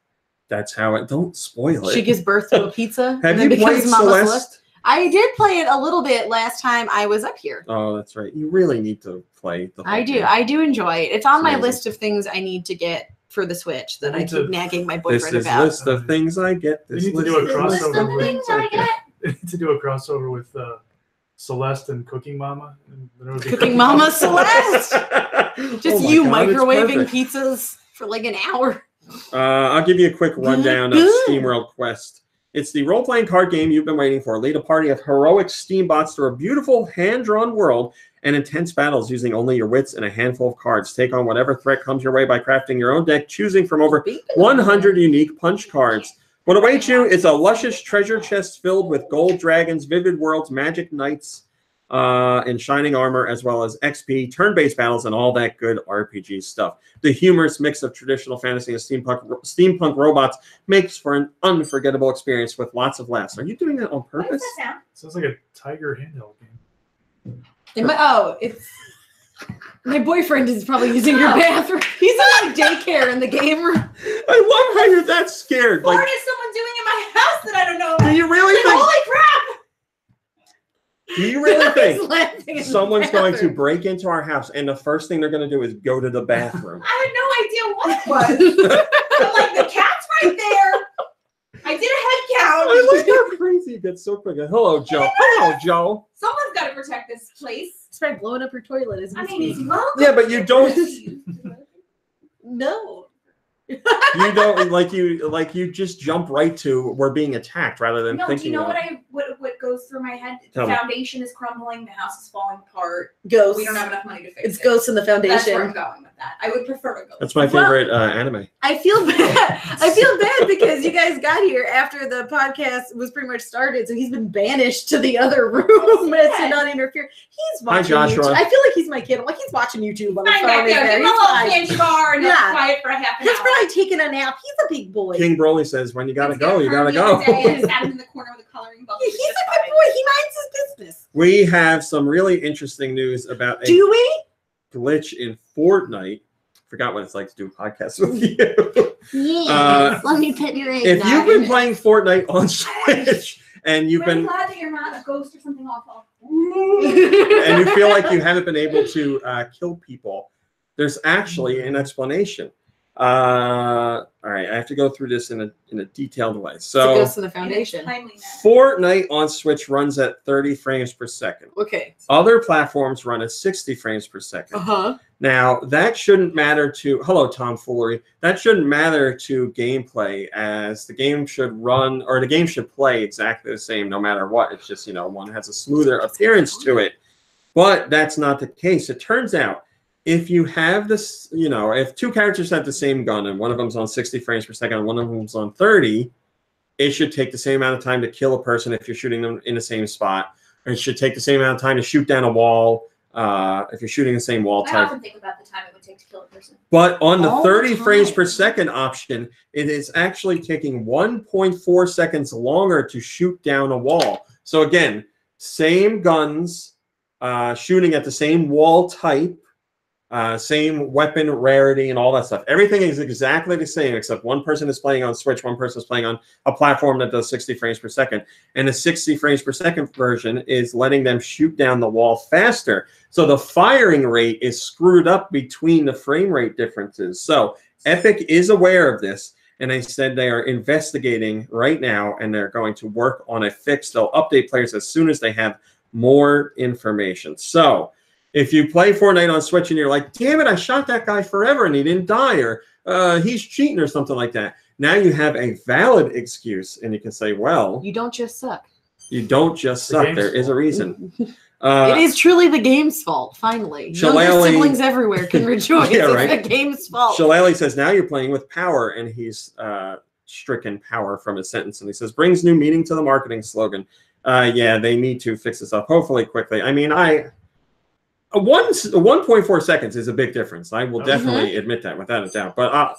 that's how it. Don't spoil it. She gives birth to a pizza Have and then you played becomes Mama Celeste? Celeste. I did play it a little bit last time I was up here. Oh, that's right. You really need to play the whole I do. game. I do enjoy it. It's on It's my amazing. list of things I need to get for the Switch that We I need keep to- nagging my This boyfriend is about. list of things I get. We This need to list do a is crossover list of with- things I get. To do a crossover with Celeste and Cooking Mama. And then it would be Cooking Mama Celeste. Just Oh my you God, it's microwaving perfect. pizzas for like an hour. I'll give you a quick rundown of Good. SteamWorld Quest. It's the role-playing card game you've been waiting for. Lead a party of heroic steambots through a beautiful hand-drawn world and intense battles using only your wits and a handful of cards. Take on whatever threat comes your way by crafting your own deck, choosing from over 100 unique punch cards. What awaits you is a luscious treasure chest filled with gold dragons, vivid worlds, magic knights, in shining armor, as well as XP, turn-based battles, and all that good RPG stuff. The humorous mix of traditional fantasy and steampunk robots makes for an unforgettable experience with lots of laughs. Are you doing that on What purpose? does that sound? Sounds like a Tiger handheld game. It's my boyfriend is probably using your bathroom. He's in like daycare in the game room. I love how you're that scared. What Like, is someone doing in my house that I don't know about? do you really think? Holy crap! Do you really He's think laughing in the someone's going to bathroom. break into our house and the first thing they're going to do is go to the bathroom? I had no idea what it was. I'm like, the cat's right there. I did a head count. I like how crazy it gets so quick. Hello, Joe. Hello, Joe. Someone's got to protect this place. It's probably blowing up her toilet as we I mean, speak. he's welcome. Yeah, but you don't. No. You don't like you just jump right to we're being attacked rather than No, do thinking. you know about what goes through my head? Tell The me. foundation is crumbling. The house is falling apart. Ghosts. We don't have enough money to fix It's it. ghosts in the That's where I'm foundation. going with that. I would prefer a ghost. That's my favorite anime. I feel bad. I feel bad because you guys got here after the podcast was pretty much started, so he's been banished to the other room to not interfere. He's Hi, watching Joshua. YouTube. I feel like he's my kid. I'm like, he's watching YouTube on the I'm phone. back in there. there. Give him a He's little fine. candy bar and Yeah. then quiet for a half an He's hour. probably taking a nap. He's a big boy. King Broly says, "When you gotta It's go, you gotta go." the other day, I sat him in the corner with a coloring book. He's a good boy. He minds his business. We have some really interesting news about a Do we? glitch in Fortnite. Forgot what it's like to do a podcast with you. Yes. Let me pet your egg. If you've been playing Fortnite on Switch and you've I'm really been glad that you're not a ghost or something awful. and you feel like you haven't been able to kill people, there's actually an explanation. All right, I have to go through this in a detailed way. So, Ghosts in the foundation. Fortnite on Switch runs at 30 frames per second. Okay. Other platforms run at 60 frames per second. Uh-huh. Now, that shouldn't matter to hello tomfoolery. That shouldn't matter to gameplay, as the game should run or the game should play exactly the same no matter what. It's just, one has a smoother appearance to it. But that's not the case. It turns out if you have this, if two characters have the same gun and one of them's on 60 frames per second and one of them's on 30, it should take the same amount of time to kill a person if you're shooting them in the same spot. Or it should take the same amount of time to shoot down a wall if you're shooting the same wall I type. often think about the time it would take to kill a person. But on the All 30 the frames time. per second option, it is actually taking 1.4 seconds longer to shoot down a wall. So again, same guns, shooting at the same wall type, same weapon rarity and all that stuff. Everything is exactly the same, except one person is playing on Switch, one person is playing on a platform that does 60 frames per second. And the 60 frames per second version is letting them shoot down the wall faster. So the firing rate is screwed up between the frame rate differences. So Epic is aware of this, and they said they are investigating right now, and they're going to work on a fix. They'll update players as soon as they have more information. So if you play Fortnite on Switch and you're like, damn it, I shot that guy forever and he didn't die, or he's cheating or something like that, now you have a valid excuse, and you can say, well, You don't just suck. you don't just The suck. game's There is a fault. reason. It is truly the game's fault, finally. Shillelagh- Younger siblings everywhere can rejoice. Yeah, right. It's the game's fault. Shillelagh says, now you're playing with power, and he's stricken power from his sentence. And he says, brings new meaning to the marketing slogan. Yeah, they need to fix this up, hopefully quickly. I mean, 1.4 seconds is a big difference. I will definitely admit that without a doubt. But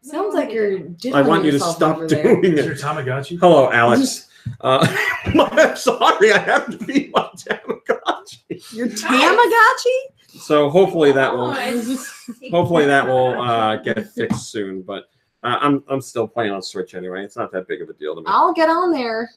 Sounds like you're I want you to yourself stop over there. doing Is your it. Tamagotchi? Hello, Alex. I'm sorry, I have to feed my Tamagotchi. Your Tamagotchi? So hopefully that will Hopefully get fixed soon. But I'm still playing on Switch anyway. It's not that big of a deal to me. I'll get on there.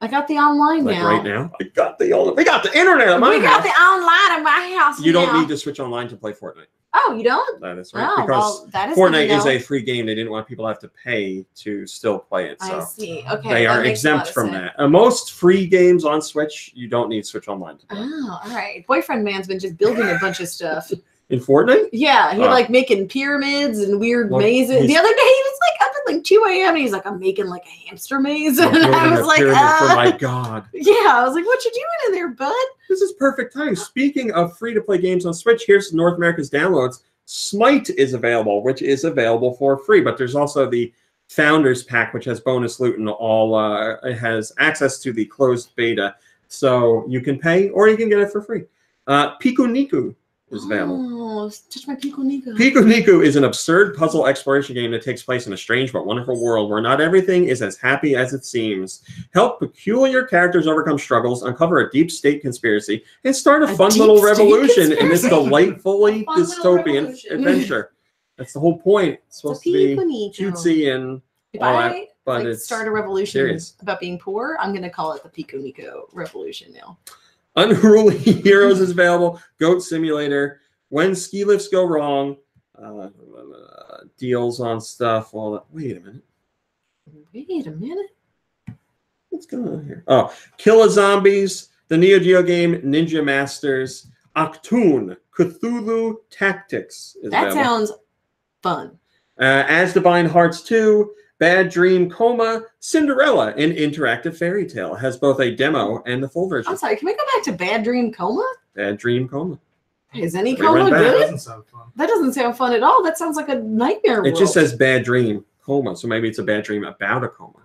I got the online Like now. right now, we got the internet at my We got house. the online in my house You don't now. need to switch online to play Fortnite. Oh, you don't? That is right. Oh, Because well, that is good to Fortnite is know. a free game. They didn't want people to have to pay to still play it. I So see. Okay. they that are makes a lot exempt of from sense. that. Most free games on Switch, you don't need Switch Online to play. Oh, all right. Boyfriend man's been just building a bunch of stuff. In Fortnite? Yeah, he Oh. like making pyramids and weird Well, mazes. he's- The other day he was like up in like 2 a.m. and he's like, I'm making like a hamster maze. And Building I a was like, pyramid for my God. yeah, I was like, what you doing in there, bud? This is perfect time. Speaking of free-to-play games on Switch, here's North America's downloads. Smite is available, which is available for free, but there's also the Founders Pack, which has bonus loot and all. It has access to the closed beta, so you can pay or you can get it for free. Piku Niku is available. Oh, touch my Piku Niku. Piku Niku is an absurd puzzle exploration game that takes place in a strange but wonderful world where not everything is as happy as it seems. Help peculiar characters overcome struggles, uncover a deep state conspiracy, and start a fun little revolution in this delightfully dystopian adventure. That's the whole point. It's supposed to be cutesy and if all I that, but like, it's start a revolution serious. about being poor, I'm going to call it the Piku Niku Revolution now. Unruly Heroes is available. Goat Simulator. When ski lifts go wrong. Deals on stuff. All that. Wait a minute. Wait a minute. What's going on here? Oh, Kill a Zombies. The Neo Geo game Ninja Masters. Octoon. Cthulhu Tactics is That available. sounds fun. As Divine Hearts 2. Bad Dream Coma, Cinderella, an interactive fairy tale. Has both a demo and the full version. I'm sorry, can we go back to Bad Dream Coma? Bad Dream Coma. Is any We coma went back. That good? doesn't sound fun. That doesn't sound fun at all. That sounds like a nightmare It world. just says Bad Dream Coma, so maybe it's a bad dream about a coma.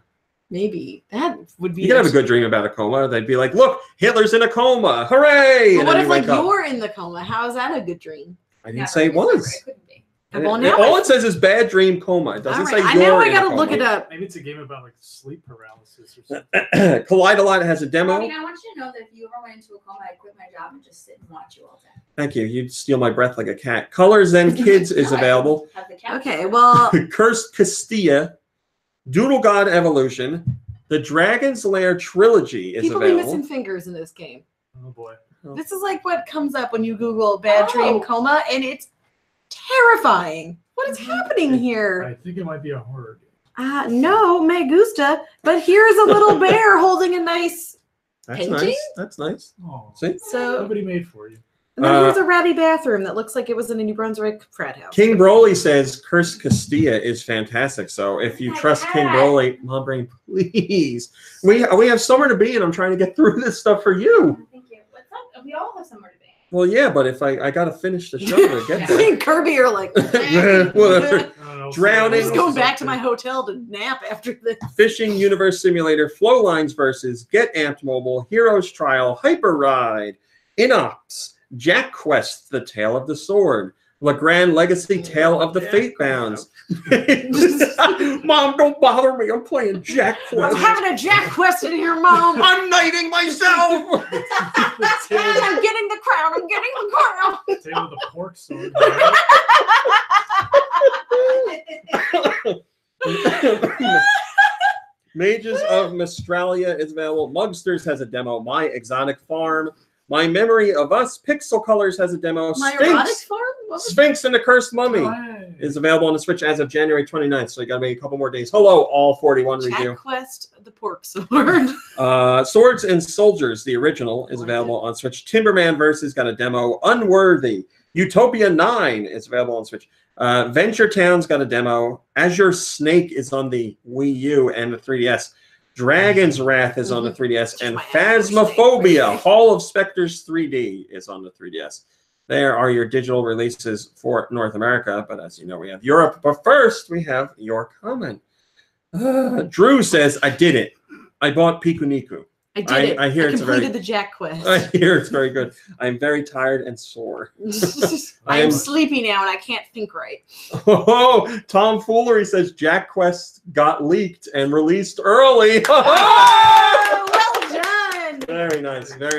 Maybe. That would be... You can have a good dream about a coma. They'd be like, look, Hitler's in a coma. Hooray! But And what then if you like wake up. you're in the coma? How is that a good dream? I didn't say it was. It couldn't be. Well, now All it says is Bad Dream Coma. It doesn't All say right, you're I know I in a gotta coma. look it up. Maybe it's a game about like sleep paralysis or something. Collide-A-Lot has a demo. I mean, I want you to know that if you ever went into a coma, I'd quit my job and just sit and watch you all day. Thank you. You'd steal my breath like a cat. Colors and Kids is No, I available. have the couch. Okay, well, Cursed Castilla, Doodle God Evolution, the Dragon's Lair Trilogy is people be available. missing fingers in this game. Oh boy. This is like what comes up when you Google Bad Dream Oh. Coma, and it's terrifying. What is happening I here? think it might be a horror game. No, me gusta. But here's a little bear holding a nice That's Painting? nice. That's nice. Oh, See? so. nobody made for you. And then here's a ratty bathroom that looks like it was in a New Brunswick frat house. King Broly says Cursed Castilla is fantastic. So if you My trust King cat. Broly, Mom Brain, please. We have somewhere to be, and I'm trying to get through this stuff for you. Thank you. What's up? We all have somewhere to be. Well, yeah, but if I got to finish the show to get Me there. and Kirby are like, Whatever. I don't know. Drowning. I'm just going back to my hotel to nap after this. Fishing Universe Simulator, Flow Lines Versus, Get Amped Mobile, Heroes Trial, Hyper Ride, Inops, Jack Quest, The Tale of the Sword, Legrand Legacy, Tale of the Fate Bounds. Mom, don't bother me. I'm playing Jack I'm Quest. having a Jack Quest in here, Mom. I'm knighting myself. I'm getting the crown. I'm getting the crown. Tale of the pork sword. Mages of Mistralia is available. Mugsters has a demo. My Exotic Farm. My Memory of Us. Pixel Colors has a demo. My erotic Sphinx. farm? What was Sphinx and the Cursed Mummy Hey. is available on the Switch as of January 29th. So you got to make a couple more days. Hello, all 41 Jack review. Quest, the pork sword. Swords and Soldiers, the original, is available on Switch. Timberman Versus got a demo. Unworthy. Utopia 9 is available on Switch. Venture Town's got a demo. Azure Snake is on the Wii U and the 3DS. Dragon's Wrath is on the 3DS. And My Azure Snake. Phasmophobia, Hall of Specters 3D is on the 3DS. There are your digital releases for North America, but as you know, we have Europe. But first, we have your comment. Drew says, I did it. I bought Piku Niku. I did it. I hear it's a completed very- the Jack Quest. I hear it's very good. I'm very tired and sore. I am sleepy now and I can't think right. Oh, Tom Foolery says Jack Quest got leaked and released early. Oh, well done. Very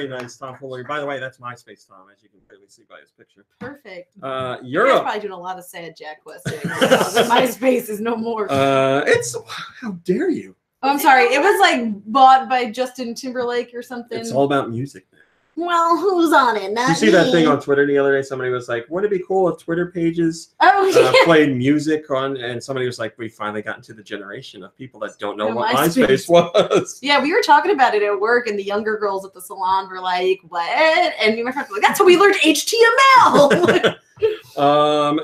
nice, Tom Foolery. By the way, that's MySpace Tom, as you can clearly see by his picture. Perfect. You're Europe. probably doing a lot of sad Jack Quest doing right now. MySpace is no more. It's how dare you? Oh, I'm sorry. It was like bought by Justin Timberlake or something. It's all about music. Well, who's on it? Not You see that me. thing on Twitter the other day? Somebody was like, "Wouldn't it be cool if Twitter pages Oh, yeah. played music on?" And somebody was like, "We finally got into the generation of people that don't know Yeah, what MySpace. MySpace was." Yeah, we were talking about it at work, and the younger girls at the salon were like, "What?" And my friends were like, "That's how we learned HTML."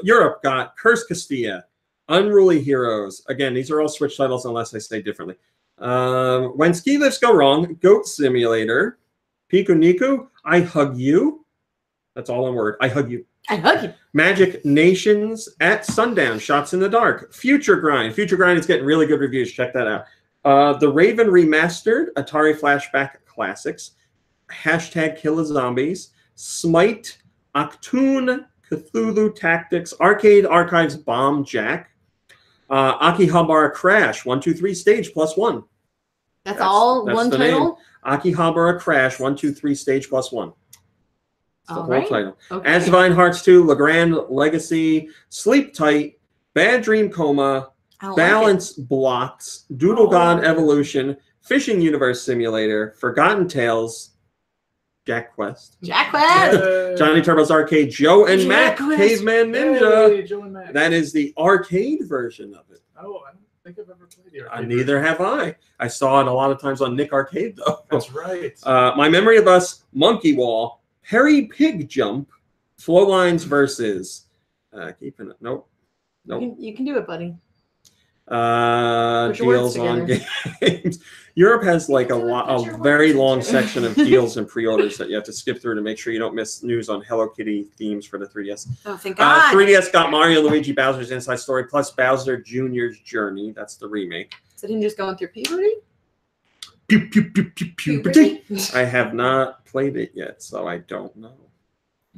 Europe got Curse Castilla, Unruly Heroes. Again, these are all Switch titles unless I say differently. When Ski Lifts Go Wrong, Goat Simulator, Piku Niku, I Hug You. That's all one word. I Hug You. I hug you. Magic Nations at Sundown, Shots in the Dark, Future Grind. Future Grind is getting really good reviews. Check that out. The Raven Remastered, Atari Flashback Classics, hashtag Kill the Zombies, Smite, Octoon, Cthulhu Tactics, Arcade Archives Bomb Jack, Akihabara Crash, 1, 2, 3 Stage +1. That's all one the title? name. Akihabara Crash, 1, 2, 3 Stage +1. It's the whole title. Okay. As Divine Hearts 2, Legrand Legacy, Sleep Tight, Bad Dream Coma, Balance Blocks, Doodle God Evolution, Fishing Universe Simulator, Forgotten Tales, Jack Quest, Jack Quest, Johnny Turbo's Arcade, Joe and Jack Mac, Quest. Caveman Ninja. Hey, Joe and Mac. That is the arcade version of it. Oh, I don't think I've ever played the arcade Neither have I. I saw it a lot of times on Nick Arcade, though. That's right. My Memory of Us, Monkey Wall, Perry Pig Jump, Flowlines versus. Keeping it. Nope. You can do it, buddy. Deals on games. Europe has like a very long section of deals and pre-orders that you have to skip through to make sure you don't miss news on Hello Kitty themes for the 3DS. Oh, thank God. 3DS got Mario Luigi Bowser's Inside Story plus Bowser Jr.'s Journey. That's the remake. Is it him just going through puberty? Puberty. I have not played it yet, so I don't know.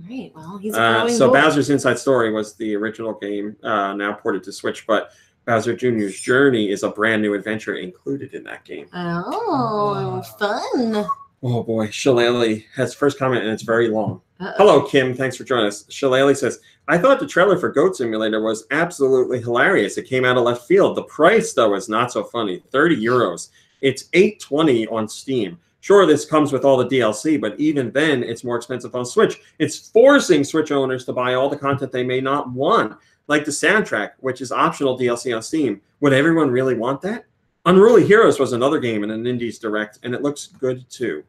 Right. Well, he's a growing so boy. Bowser's Inside Story was the original game, now ported to Switch, but Bowser Jr.'s Journey is a brand new adventure included in that game. Oh, fun. Oh boy, Shillelagh has first comment and it's very long. Uh-oh. Hello, Kim. Thanks for joining us. Shillelagh says, I thought the trailer for Goat Simulator was absolutely hilarious. It came out of left field. The price, though, is not so funny. 30 euros. It's $8.20 on Steam. Sure, this comes with all the DLC, but even then, it's more expensive on Switch. It's forcing Switch owners to buy all the content they may not want, like the soundtrack, which is optional DLC on Steam. Would everyone really want that? Unruly Heroes was another game in an Indies Direct, and it looks good, too.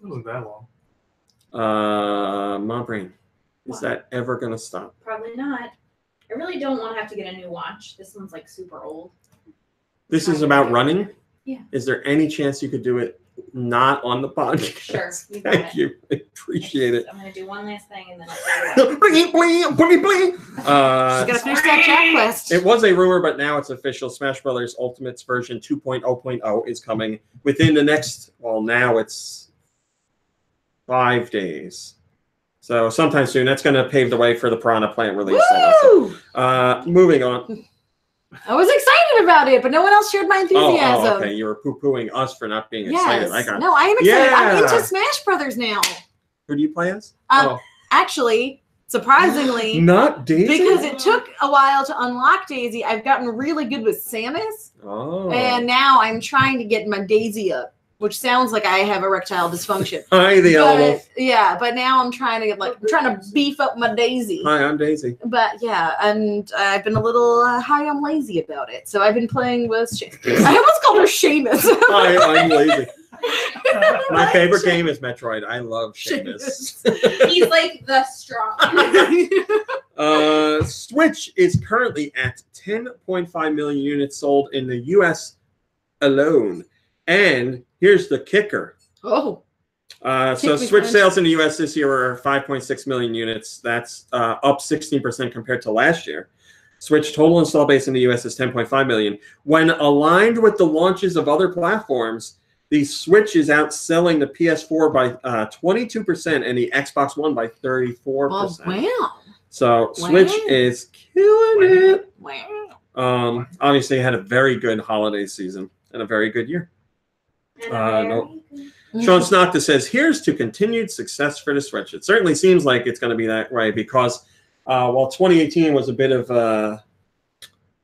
It wasn't that long. My brain. Is that ever going to stop? Probably not. I really don't want to have to get a new watch. This one's like super old. This is about running? Yeah. Is there any chance you could do it not on the podcast? Sure. You got Thank you. I appreciate it. I'm going to do one last thing and then I'll Bling, bling, bling, bling. Just gotta finish that Jack Quest. It was a rumor, but now it's official. Smash Brothers Ultimates version 2.0.0 is coming within the next, well, now it's 5 days. So sometime soon. That's going to pave the way for the Piranha Plant release. Woo! Moving on. I was excited about it, but no one else shared my enthusiasm. Oh, okay. You were poo-pooing us for not being excited. Yes. I got it. No, I am excited. I'm Yeah. into Smash Brothers now. Who do you play as? Actually, surprisingly, Not Daisy? because it took a while to unlock Daisy, I've gotten really good with Samus, and now I'm trying to get my Daisy up, which sounds like I have erectile dysfunction. Hi, the Elmo. Yeah, but now I'm trying to get I'm trying to beef up my Daisy. Hi, I'm Daisy. But yeah, and I've been a little high on lazy about it, so I've been playing with. I almost called her Seamus. Hi, I'm lazy. My favorite game is Metroid. I love Seamus. He's like the strong. Switch is currently at 10.5 million units sold in the U.S. alone. And here's the kicker. Oh. So Switch sales in the U.S. this year were 5.6 million units. That's up 16% compared to last year. Switch total install base in the U.S. is 10.5 million. When aligned with the launches of other platforms, the Switch is outselling the PS4 by 22% and the Xbox One by 34%. Oh, wow. So Switch is killing it. Wow. Obviously, had a very good holiday season and a very good year. Sean Snocta says, here's to continued success for the Switch. It certainly seems like it's going to be that way because while 2018 was a bit of a,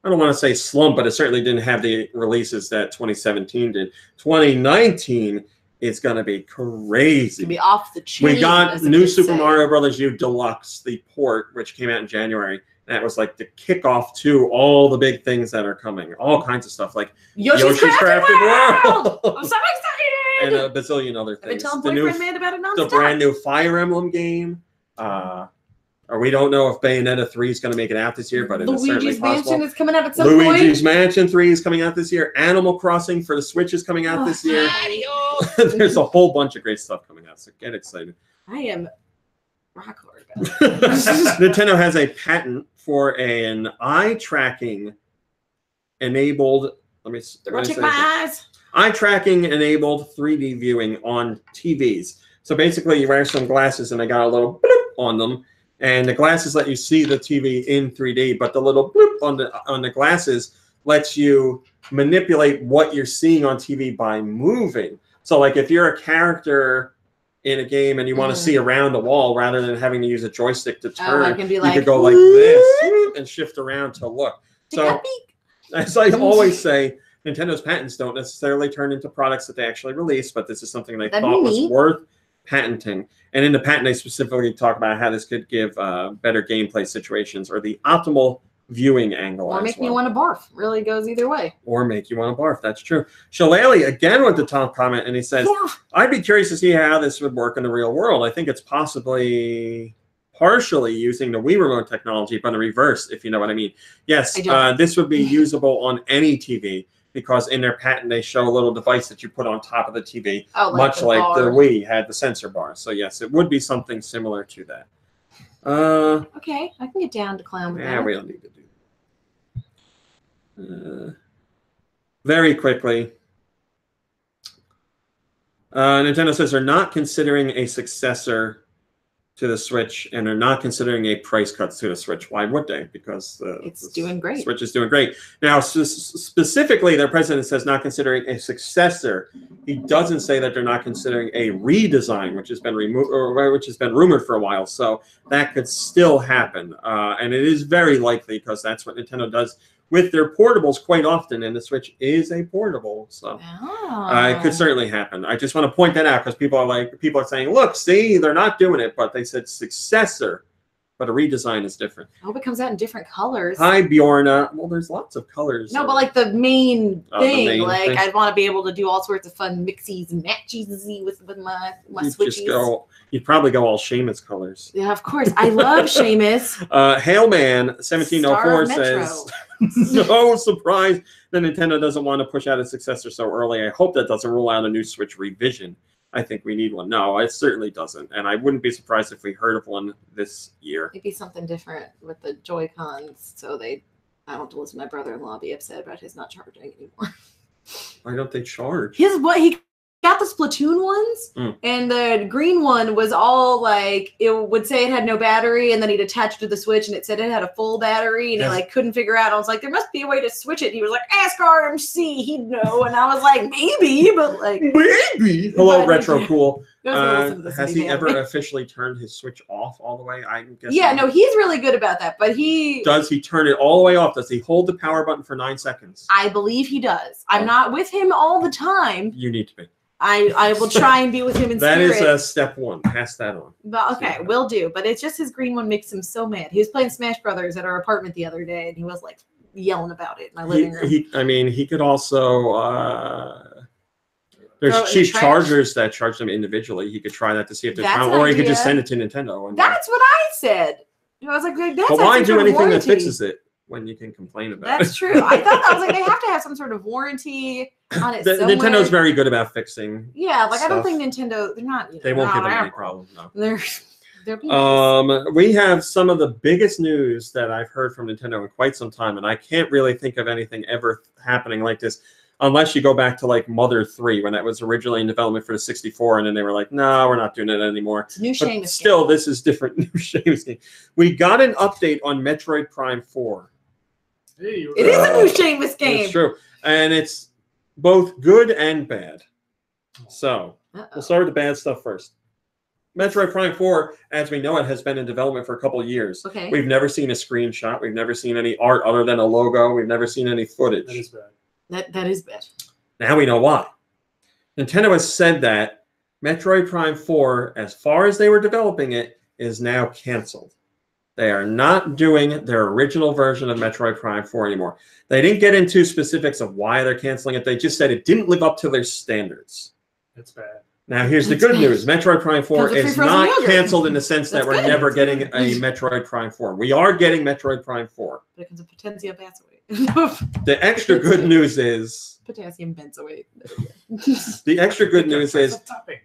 I don't want to say slump, but it certainly didn't have the releases that 2017 did. 2019 is going to be crazy. It's going to be off the chain. We got new Super Mario Brothers U Deluxe, the port, which came out in January. That was like the kickoff to all the big things that are coming. All kinds of stuff like Yoshi's Crafted World. I'm so excited. And a bazillion other things. I've been telling boyfriend man about it nonstop. The brand new Fire Emblem game. or we don't know if Bayonetta 3 is going to make it out this year, but it is certainly Luigi's possible. Mansion is coming out at some Luigi's point. Mansion 3 is coming out this year. Animal Crossing for the Switch is coming out this year. Oh, There's a whole bunch of great stuff coming out, so get excited. I am rock hard about it. Nintendo has a patent for an eye tracking enabled. They're gonna take my eyes. Eye tracking enabled 3D viewing on TVs. So basically, you wear some glasses and they got a little bloop on them, and the glasses let you see the TV in 3D, but the little bloop on the glasses lets you manipulate what you're seeing on TV by moving. So, like if you're a character in a game and you want to see around a wall rather than having to use a joystick to turn, you could go like this and shift around to look. So, as I always say, Nintendo's patents don't necessarily turn into products that they actually release, but this is something they thought was worth patenting. And in the patent, they specifically talk about how this could give better gameplay situations or the optimal viewing angle. Or make me want to barf. Really goes either way. Or make you want to barf. That's true. Shillelagh again with the top comment, and he says, I'd be curious to see how this would work in the real world. I think it's possibly partially using the Wii Remote technology, but in reverse, if you know what I mean. Yes, this would be usable on any TV, because in their patent, they show a little device that you put on top of the TV, much like the Wii had the sensor bar. So yes, it would be something similar to that. Okay, I can get down to clown with that. We don't need to do that. Very quickly, Nintendo says they're not considering a successor to the Switch, and they're not considering a price cut to the Switch. Why would they? Because it's doing great. Switch is doing great. Now, specifically, their president says not considering a successor. He doesn't say that they're not considering a redesign, which has been rumored for a while. So that could still happen, and it is very likely because that's what Nintendo does with their portables quite often, and the Switch is a portable, so it could certainly happen. I just want to point that out because people are saying, "Look, see, they're not doing it," but they said successor, but a redesign is different. I hope it comes out in different colors. Hi, Bjorna. Well, there's lots of colors. No, but like the main thing, I'd want to be able to do all sorts of fun mixies and matchies with my Switchies. You'd probably go all Seamus colors. Yeah, of course. I love Seamus. Hailman 1704 says, no surprise that Nintendo doesn't want to push out a successor so early. I hope that doesn't rule out a new Switch revision. I think we need one. No, it certainly doesn't. And I wouldn't be surprised if we heard of one this year. Maybe something different with the Joy-Cons so I don't have to listen to my brother-in-law be upset about his not charging anymore. Why don't they charge? He got the Splatoon ones, and the green one was all like, it would say it had no battery, and then he'd attach it to the Switch, and it said it had a full battery, and he couldn't figure out. I was like, there must be a way to switch it. And he was like, ask RMC, he'd know. And I was like, maybe, but like maybe. Hello, Retro Cool. Has he ever officially turned his Switch off all the way? I guess. Yeah, no, he's really good about that. But does he turn it all the way off? Does he hold the power button for 9 seconds? I believe he does. I'm not with him all the time. You need to be. I will try and be with him in spirit. That is step one. Pass that on. But okay, will do. But it's just his green one makes him so mad. He was playing Smash Brothers at our apartment the other day, and he was like yelling about it in my living room. He could also. There's cheap chargers that charge them individually. He could try that to see if there's problem, or he could just send it to Nintendo. And that's what I said. I was like, that's but why do anything that fixes it when you can complain about it? That's true. I was like, they have to have some sort of warranty on it. Nintendo's very good about fixing. Yeah, like stuff. I don't think Nintendo. They're not. They won't give them any problems. No. They're nice. We have some of the biggest news that I've heard from Nintendo in quite some time, and I can't really think of anything ever happening like this. Unless you go back to like Mother 3 when that was originally in development for the 64, and then they were like, "No, we're not doing it anymore." It's a new Seamus still, game. This is different. New Seamus game. We got an update on Metroid Prime 4. Hey, it is a new Seamus game. It's true, and it's both good and bad. So we'll start with the bad stuff first. Metroid Prime 4, as we know it, has been in development for a couple of years. Okay. We've never seen a screenshot. We've never seen any art other than a logo. We've never seen any footage. That is bad. That is bad. Now we know why. Nintendo has said that Metroid Prime 4, as far as they were developing it, is now canceled. They are not doing their original version of Metroid Prime 4 anymore. They didn't get into specifics of why they're canceling it. They just said it didn't live up to their standards. That's bad. Now, here's the good news. Metroid Prime 4 Comes with is free frozen not yogurt. canceled in the sense that That's we're good. never getting a Metroid Prime 4. We are getting Metroid Prime 4. But it comes with Potentia benzoate. The extra good news is... Potassium benzoate. The extra good news is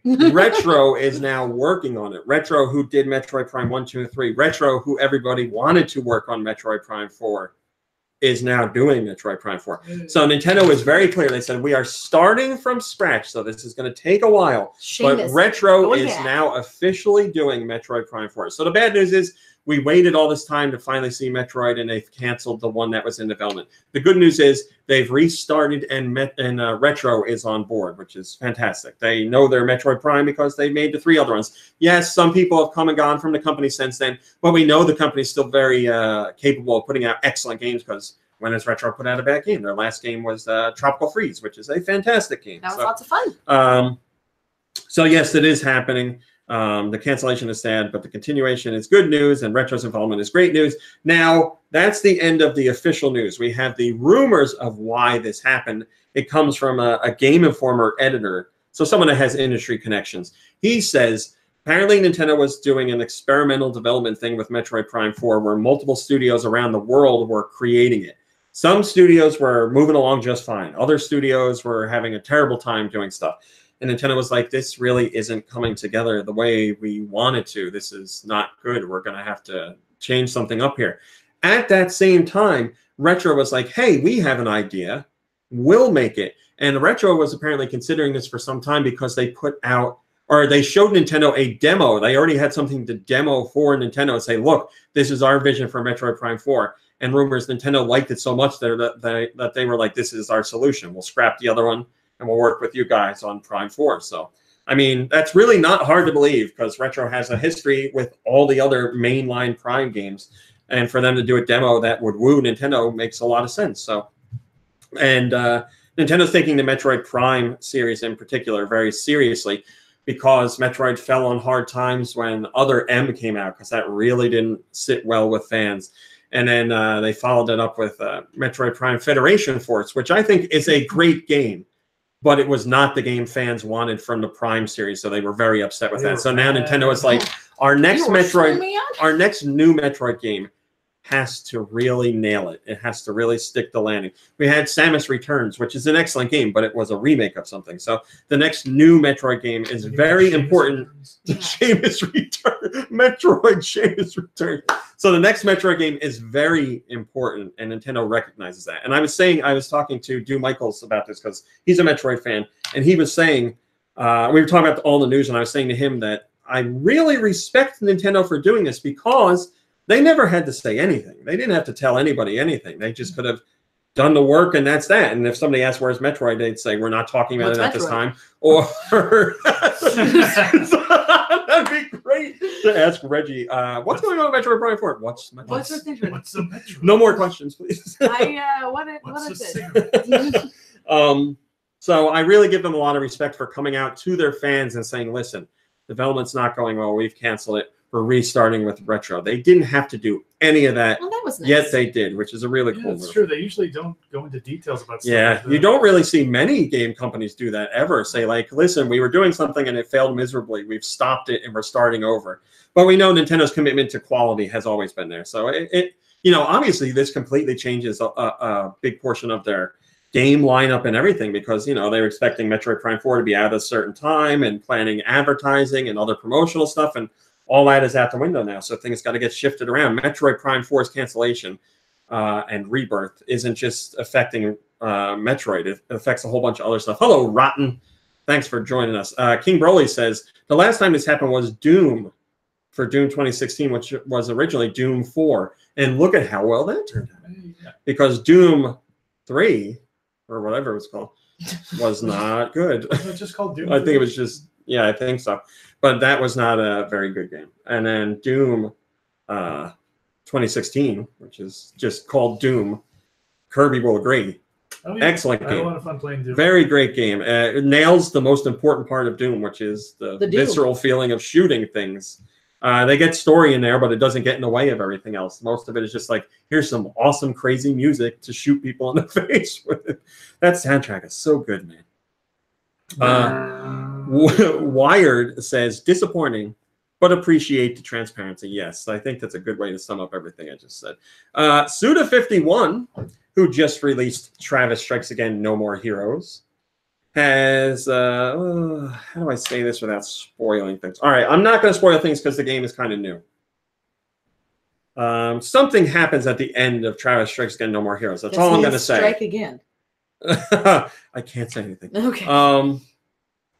Retro is now working on it. Retro, who did Metroid Prime 1, 2, and 3. Retro, who everybody wanted to work on Metroid Prime 4, is now doing Metroid Prime 4. So Nintendo is very clear. They said, we are starting from scratch, so this is going to take a while. Seamus, but Retro going is back. now officially doing Metroid Prime 4. So the bad news is we waited all this time to finally see Metroid, and they've canceled the one that was in development. The good news is they've restarted, and Retro is on board, which is fantastic. They know their Metroid Prime because they made the 3 other ones. Yes, some people have come and gone from the company since then, but we know the company's still very capable of putting out excellent games, because when has Retro put out a bad game? Their last game was Tropical Freeze, which is a fantastic game. That was lots of fun. So yes, it is happening. The cancellation is sad, but the continuation is good news, and Retro's involvement is great news. Now, that's the end of the official news. We have the rumors of why this happened. It comes from a Game Informer editor, so someone that has industry connections. He says, apparently Nintendo was doing an experimental development thing with Metroid Prime 4 where multiple studios around the world were creating it. Some studios were moving along just fine. Other studios were having a terrible time doing stuff. And Nintendo was like, this really isn't coming together the way we want it to. This is not good. We're going to have to change something up here. At that same time, Retro was like, hey, we have an idea. We'll make it. And Retro was apparently considering this for some time because they put out, or they showed Nintendo a demo. They already had something to demo for Nintendo and say, look, this is our vision for Metroid Prime 4. And rumors Nintendo liked it so much that they were like, this is our solution. We'll scrap the other one, and we'll work with you guys on Prime 4. So, I mean, that's really not hard to believe because Retro has a history with all the other mainline Prime games. And for them to do a demo that would woo Nintendo makes a lot of sense. So, and Nintendo's taking the Metroid Prime series in particular very seriously because Metroid fell on hard times when Other M came out because that really didn't sit well with fans. And then they followed it up with Metroid Prime Federation Force, which I think is a great game. But it was not the game fans wanted from the Prime series, so they were very upset with that. So now Nintendo is like, our next new Metroid game has to really nail it. It has to really stick the landing. We had Samus Returns, which is an excellent game, but it was a remake of something. So the next new Metroid game is very important. Samus Returns. Metroid Samus Returns. So the next Metroid game is very important, and Nintendo recognizes that. And I was talking to Dew Michaels about this because he's a Metroid fan, and he was saying, we were talking about all the news, and I was saying to him that I really respect Nintendo for doing this because they never had to say anything. They didn't have to tell anybody anything. They just could have done the work, and that's that. And if somebody asked, where's Metroid, they'd say, we're not talking about it at this time. Or that'd be great to ask Reggie, what's going on with Metroid Prime 4? What's the Metroid? No more questions, please. What is it? So I really give them a lot of respect for coming out to their fans and saying, listen, development's not going well. We've canceled it. We're restarting with Retro. They didn't have to do any of that. Well, that was nice. Yet they did, which is a really cool It's move. true. They usually don't go into details about stuff. Yeah, like that. you don't really see many game companies do that ever. Say like, listen, we were doing something and it failed miserably. We've stopped it and we're starting over. But we know Nintendo's commitment to quality has always been there. So it obviously this completely changes a big portion of their game lineup and everything because, they were expecting Metroid Prime 4 to be out at a certain time and planning advertising and other promotional stuff. And all that is out the window now. So things got to get shifted around. Metroid Prime 4's cancellation and rebirth isn't just affecting Metroid. It affects a whole bunch of other stuff. Hello, Rotten. Thanks for joining us. King Broly says, the last time this happened was Doom for Doom 2016, which was originally Doom 4. And look at how well that turned out. Because Doom 3, or whatever it was called, was not good. It was just called Doom. I think it was just, yeah, I think so. But that was not a very good game. And then Doom 2016, which is just called Doom, Kirby will agree. Oh, yeah. Excellent game. I had a lot of fun playing Doom. Very great game. It nails the most important part of Doom, which is the visceral feeling of shooting things. They get story in there, but it doesn't get in the way of everything else. Most of it is just like, here's some awesome, crazy music to shoot people in the face with. That soundtrack is so good, man. Wired says disappointing, but appreciate the transparency. Yes, I think that's a good way to sum up everything I just said. Suda51, who just released Travis Strikes Again, No More Heroes, has, how do I say this without spoiling things? All right, I'm not going to spoil things because the game is kind of new. Something happens at the end of Travis Strikes Again, No More Heroes. That's all I'm going to say. Strike again. I can't say anything. Okay.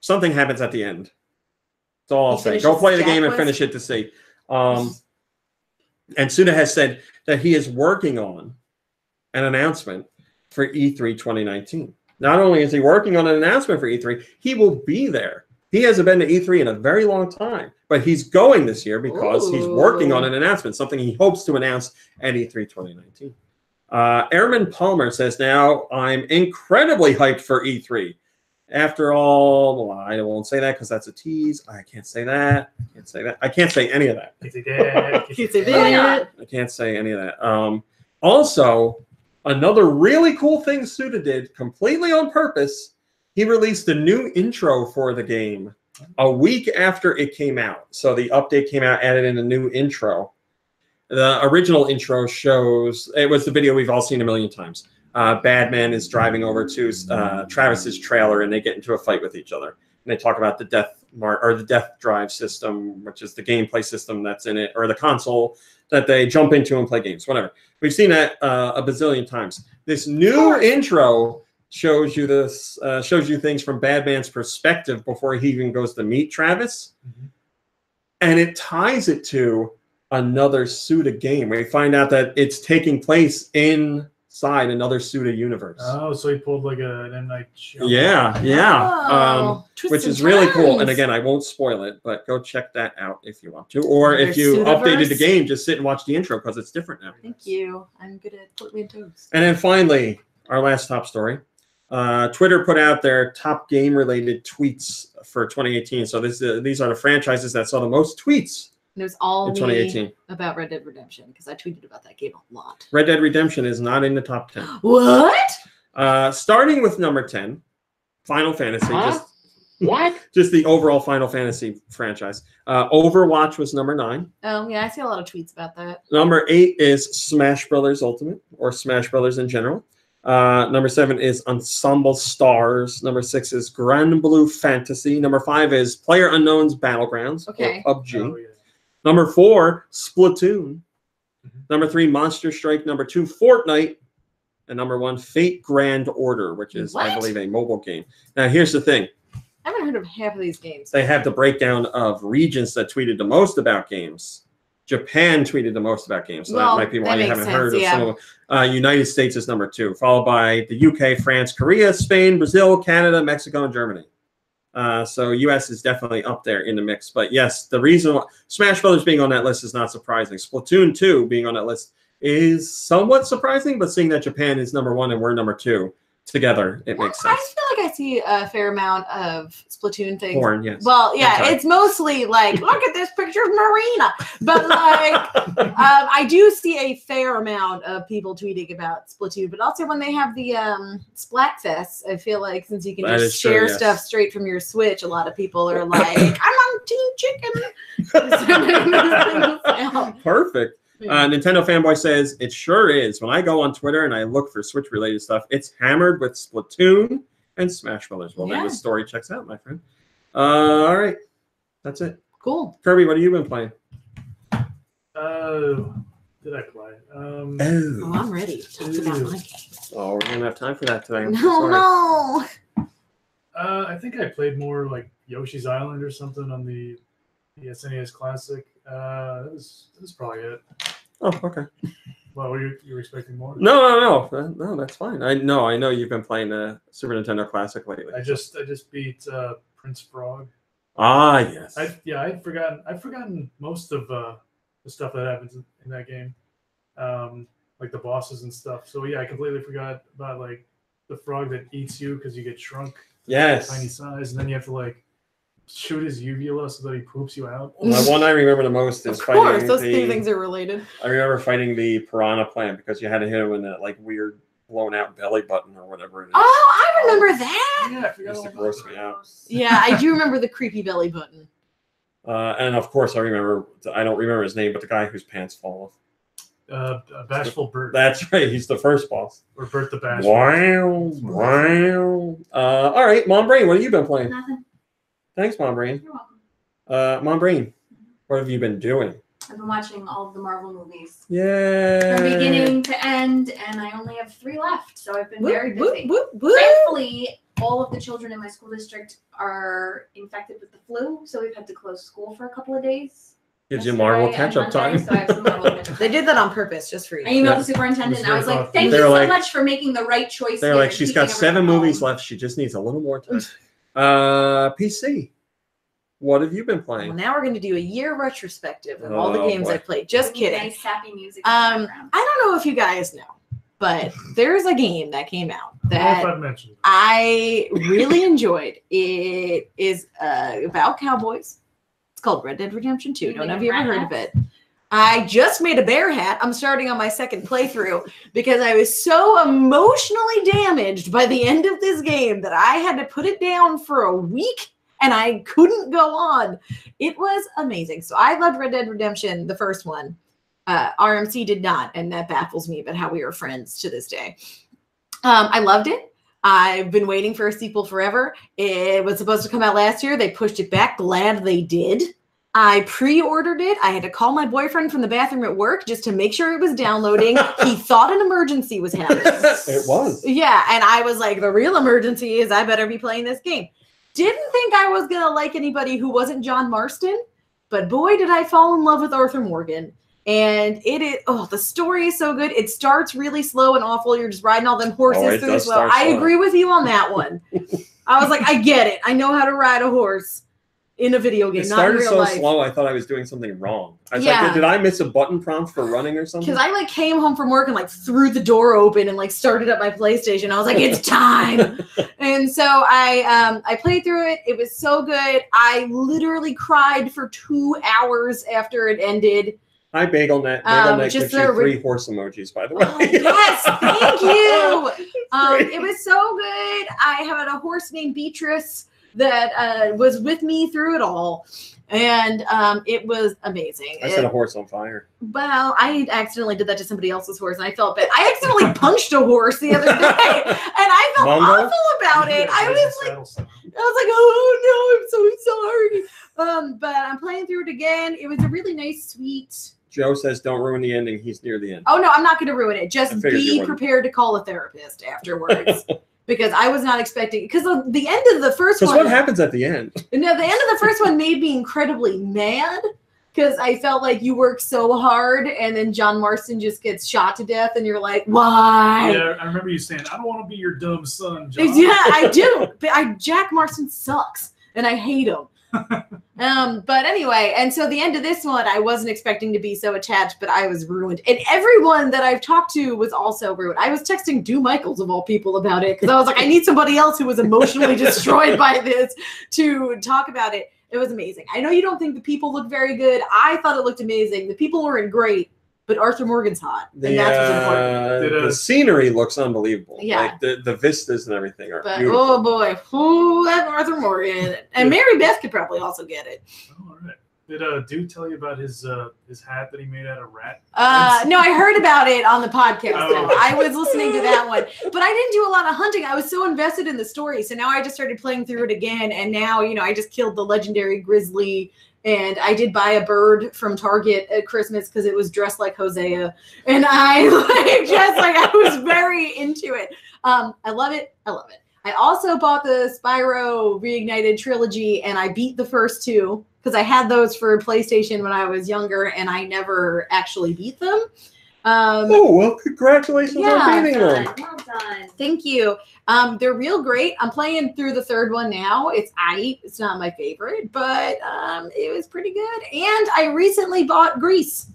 Something happens at the end. That's all I'll He say. finishes Go play the Jack game and Quest? finish it to see. And Suda has said that he is working on an announcement for E3 2019. Not only is he working on an announcement for E3, he will be there. He hasn't been to E3 in a very long time, but he's going this year because he's working on an announcement, something he hopes to announce at E3 2019. Airman Palmer says, now I'm incredibly hyped for E3. After all, well, I won't say that because that's a tease. I can't say that. I can't say that. I can't say any of that. I can't say any of that. Also, another really cool thing Suda did completely on purpose, he released a new intro for the game a week after it came out. So the update came out, added in a new intro. The original intro shows, it was the video we've all seen a million times. Badman is driving over to Travis's trailer and they get into a fight with each other. And they talk about the death drive system, which is the gameplay system that's in it, or the console that they jump into and play games, whatever. We've seen that a bazillion times. This new intro shows you things from Badman's perspective before he even goes to meet Travis. Mm-hmm. And it ties it to another Suda game. We find out that it's taking place inside another Suda universe. Oh, so he pulled like an M. Night Shyamalan. Yeah. Which is really cool. And again, I won't spoil it, but go check that out if you want to. Or if you updated the game, just sit and watch the intro because it's different now. Thank you. I'm good at portly and toast. And then finally, our last top story. Twitter put out their top game-related tweets for 2018. So these are the franchises that saw the most tweets. And it was all in 2018 about Red Dead Redemption because I tweeted about that game a lot. Red Dead Redemption is not in the top 10. What? Starting with number 10, Final Fantasy. Huh? Just the overall Final Fantasy franchise. Overwatch was number 9. Oh, yeah, I see a lot of tweets about that. Number 8 is Smash Brothers Ultimate, or Smash Brothers in general. Number 7 is Ensemble Stars. Number 6 is Grand Blue Fantasy. Number 5 is PlayerUnknown's Battlegrounds, or PUBG. Oh, yeah. Number 4, Splatoon. Mm-hmm. Number 3, Monster Strike. Number 2, Fortnite. And number 1, Fate Grand Order, which is, I believe, a mobile game. Now, here's the thing. I haven't heard of half of these games. They have the breakdown of regions that tweeted the most about games. Japan tweeted the most about games, so that might be why you haven't heard of some of them. United States is number 2, followed by the UK, France, Korea, Spain, Brazil, Canada, Mexico, and Germany. So US is definitely up there in the mix. But yes, the reason why Smash Brothers being on that list is not surprising. Splatoon 2 being on that list is somewhat surprising, but seeing that Japan is number 1 and we're number 2 together, it makes sense. I feel like I see a fair amount of Splatoon things. Porn, yes. Well, yeah, it's mostly like, look at this picture of Marina. But like, I do see a fair amount of people tweeting about Splatoon. But also when they have the Splatfest, I feel like since you can just share stuff straight from your Switch, a lot of people are like, I'm on Team Chicken. Perfect. Nintendo Fanboy says, it sure is. When I go on Twitter and I look for Switch-related stuff, it's hammered with Splatoon and Smash Brothers. Well, then the story checks out, my friend. All right. That's it. Cool. Kirby, what have you been playing? Did I play? Oh, I'm ready to talk about my game. Oh, we're going to have time for that today. No. I think I played more like Yoshi's Island or something on the SNES Classic. That was probably it. Oh, okay. Well, were you were expecting more? No, that's fine. I know you've been playing the Super Nintendo Classic lately. I just beat Prince Frog. Ah, yes. I'd forgotten most of the stuff that happens in that game, like the bosses and stuff. So yeah, I completely forgot about like the frog that eats you because you get shrunk. Yes. Tiny size, and then you have to like shoot his uvula so that he poops you out. The one I remember the most is fighting. Of course, those two things are related. I remember fighting the piranha plant because you had to hit him in that like weird blown out belly button or whatever it is. Oh, I remember that. Yeah, I It forgot used to all gross about me that. out. Yeah, I do remember the creepy belly button. And of course, I don't remember his name, but the guy whose pants fall off. Bashful Bert. That's right. He's the first boss. Or Bert the Bashful. Wow. All right, Mom Brain, what have you been playing? Nothing. Thanks, Mom Brain. You're welcome. Mom Brain, what have you been doing? I've been watching all of the Marvel movies Yay. from beginning to end, and I only have 3 left, so I've been very busy. Whoop, whoop. Thankfully, all of the children in my school district are infected with the flu, so we've had to close school for a couple of days. Gives you Marvel Yesterday and catch-up Monday, time. So I have some Marvel catch-up They time. did that on purpose, just for you. I emailed Yeah. the superintendent and I was like, It was thank you very so thoughtful. much for making the right choice. They're here like, and she's keeping got 7 everyone movies home." left. She just needs a little more time. PC, what have you been Well, playing? now we're going to do a year retrospective of all the Oh, games boy. I played. Just With kidding. Nice sappy music. In the background. I don't know if you guys know, but there's a game that came out I don't know if that I've mentioned it. I really enjoyed. It is about cowboys. It's called Red Dead Redemption 2. You Don't know if making you ever rat heard of it. I just made a bear hat. I'm starting on my second playthrough because I was so emotionally damaged by the end of this game that I had to put it down for a week and I couldn't go on. It was amazing. So I loved Red Dead Redemption, the first one. RMC did not, and that baffles me about how we are friends to this day. I loved it. I've been waiting for a sequel forever. It was supposed to come out last year. They pushed it back. Glad they did. I pre-ordered it. I had to call my boyfriend from the bathroom at work just to make sure it was downloading. He thought an emergency was happening. It was. Yeah, and I was like, the real emergency is I better be playing this game. Didn't think I was going to like anybody who wasn't John Marston, but boy, did I fall in love with Arthur Morgan. And it is, the story is so good. It starts really slow and awful. You're just riding all them horses it through does as well. start I slow. agree with you on that one. I was like, I get it. I know how to ride a horse in a video game, It not in started real so life. slow, I thought I was doing something wrong. I was Yeah. like, did I miss a button prompt for running or something? Because I like came home from work and like threw the door open and like started up my PlayStation. I was like, it's time. And so I played through it. It was so good. I literally cried for 2 hours after it ended. Hi, BagelNet. Um, BagelNet just gives you the 3 horse emojis, by the way. Oh, yes, thank you. Great. It was so good. I had a horse named Beatrice that was with me through it all. And it was amazing. I set a horse on fire. Well, I accidentally did that to somebody else's horse, and I felt bad. I accidentally punched a horse the other day, and I felt Mumbo? awful about it. I was like, oh no, I'm so sorry. But I'm playing through it again. It was a really nice, sweet. Joe says, don't ruin the ending. He's near the end. Oh no, I'm not going to ruin it. I Just figured you be wouldn't. prepared to call a therapist afterwards. Because I was not expecting, because the end of the first Because one. what happens at the end? No, the end of the first one made me incredibly mad because I felt like you work so hard and then John Marston just gets shot to death and you're like, why? Yeah, I remember you saying, I don't want to be your dumb son, John. Yeah, I do. But Jack Marston sucks and I hate him. But anyway, and so the end of this one, I wasn't expecting to be so attached, but I was ruined. And everyone that I've talked to was also ruined. I was texting Dew Michaels of all people about it because I was like, I need somebody else who was emotionally destroyed by this to talk about it. It was amazing. I know you don't think the people look very good. I thought it looked amazing. The people weren't great, but Arthur Morgan's hot. And that's what's important. The scenery looks unbelievable. Yeah. Like the vistas and everything are But beautiful. oh boy, who that Arthur Morgan. And Mary Beth could probably also get it. Oh, all right. Did Dude tell you about his hat that he made out of rat? No, I heard about it on the podcast. Oh. I was listening to that one, but I didn't do a lot of hunting. I was so invested in the story. So now I just started playing through it again. And now, I just killed the legendary grizzly. And I did buy a bird from Target at Christmas because it was dressed like Hosea. And I I was very into it. I love it. I love it. I also bought the Spyro Reignited trilogy and I beat the first 2 because I had those for PlayStation when I was younger and I never actually beat them. Oh, well, congratulations Yeah, on beating Well them. done. Well done. Thank you. They're real great. I'm playing through the 3rd one now. It's not my favorite, but it was pretty good. And I recently bought Grease,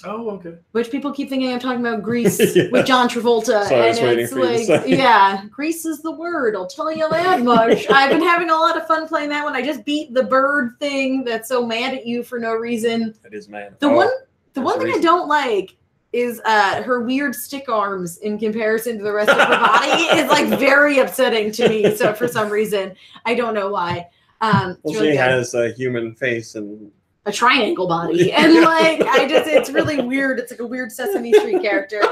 Oh, okay. which people keep thinking I'm talking about Grease Yeah. with John Travolta. So I was and waiting it's for you to like, say. yeah, Grease is the word. I'll tell you that much. I've been having a lot of fun playing that one. I just beat the bird thing that's so mad at you for no reason. It is mad. The Oh, one there's thing a I reason. don't like is her weird stick arms in comparison to the rest of her body is like very upsetting to me. So for some reason, I don't know why. Well, really she good. has a human face and A triangle body, and like it's really weird. It's like a weird Sesame Street character.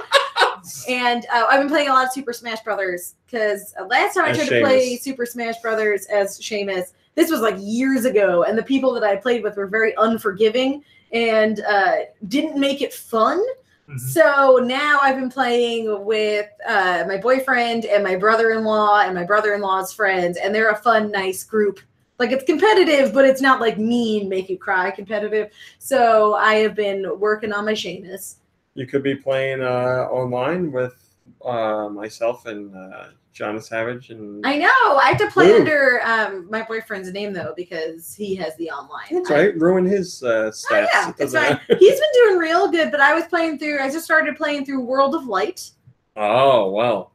And I've been playing a lot of Super Smash Brothers because last time I tried to play Super Smash Brothers as Seamus, this was like years ago, and the people that I played with were very unforgiving and didn't make it fun. So now I've been playing with my boyfriend and my brother-in-law and my brother-in-law's friends, and they're a fun, nice group. Like, it's competitive, but it's not like mean, make you cry competitive. So I have been working on my Seamus. you could be playing online with myself and John Savage. And I know. I have to play under my boyfriend's name, though, because he has the online. That's right. Ruin his stats. Oh, yeah, it's fine. He's been doing real good, but I just started playing through World of Light. Oh, well.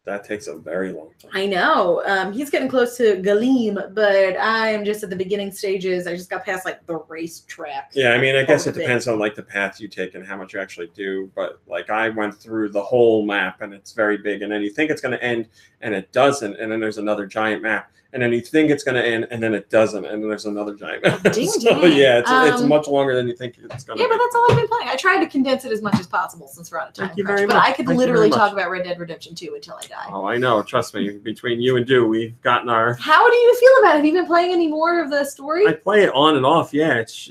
That takes a very long time. I know. He's getting close to Galim, but I'm just at the beginning stages. I just got past like the racetrack. Yeah, I mean, I guess it depends on like the path you take and how much you actually do. But like I went through the whole map and it's very big, and then you think it's going to end and it doesn't, and then there's another giant map, and then you think it's going to end and then it doesn't, and then there's another giant map. Ding, so ding. yeah, it's much longer than you think it's going to. Yeah, but that's all I've been playing. I tried to condense it as much as possible since we're out of time. Thank you very but much. I could literally talk about Red Dead Redemption 2 until I die. Oh, I know. Trust me. Between you and Do, we've gotten our. How do you feel about it? Have you been playing any more of the story? I play it on and off. Yeah, it's.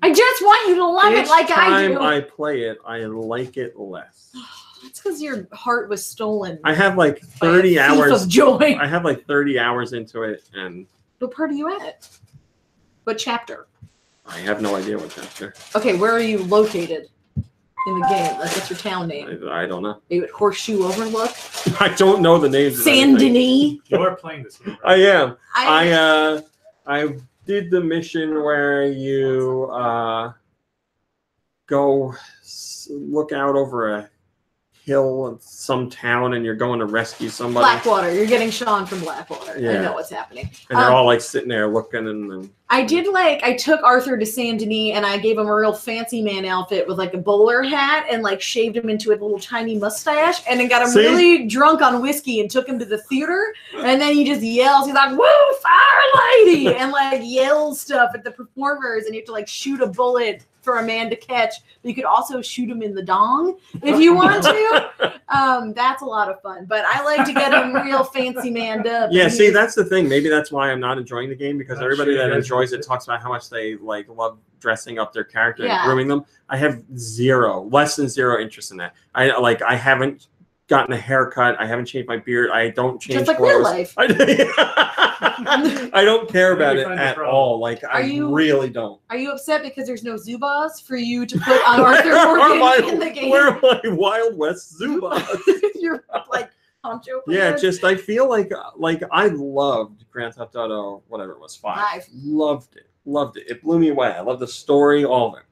I just want you to love it like I do. Each time I play it, I like it less. That's because your heart was stolen. I have like 30 by a thief hours of joy. I have like 30 hours into it, and. What part are you at? What chapter? I have no idea what chapter. Okay, where are you located in the game? Like, what's your town name? I don't know. Are you at Horseshoe Overlook? I don't know the names. Of Saint Denis? You're playing this game, I right? am. I did the mission where you go look out over a hill in some town and you're going to rescue somebody. Blackwater. You're getting Sean from Blackwater. Yeah. I know what's happening. And they're all like sitting there looking and I took Arthur to Saint Denis and I gave him a real fancy man outfit with like a bowler hat and like shaved him into a little tiny mustache and then got him really drunk on whiskey and took him to the theater. And then he just yells, he's like, "Woo, fire lady!" and like yells stuff at the performers, and you have to like shoot a bullet for a man to catch. But you could also shoot him in the dong if you want to. That's a lot of fun. But I like to get him real fancy manned up. yeah, see, that's the thing. Maybe that's why I'm not enjoying the game, because everybody that enjoys it talks about how much they like love dressing up their character and grooming them. I have less than zero interest in that. I haven't gotten a haircut. I haven't changed my beard. I don't change just like clothes. real life. I don't care about it at all. Like, I really don't. Are you upset because there's no Zubas for you to put on Arthur Morgan in the game? Where are my Wild West Zubas? You're like poncho. Yeah, just I feel like I loved Grand Theft Auto, whatever it was, 5. Loved it. It blew me away. I love the story, all of it.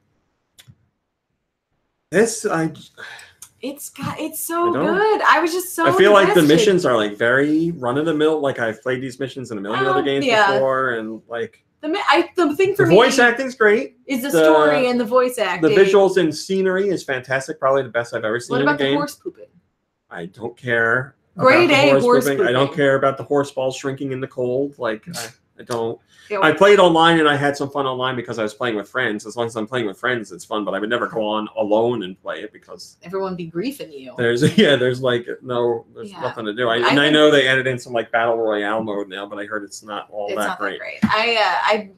It's so good. I was just so I feel like the invested. missions are like very run of the mill. Like, I've played these missions in a million other games before, and like the thing for the me, voice acting's great. Is the story and the voice acting. The visuals and scenery is fantastic. Probably the best I've ever seen in a game. What about the horse pooping? I don't care. Grade A horse pooping. I don't care about the horse balls shrinking in the cold. Like, I don't. I played online and I had some fun online because I was playing with friends. As long as I'm playing with friends, it's fun. But I would never go on alone and play it because everyone be griefing you. There's nothing to do. I know they added in some like battle royale mode now, but I heard it's not that great. I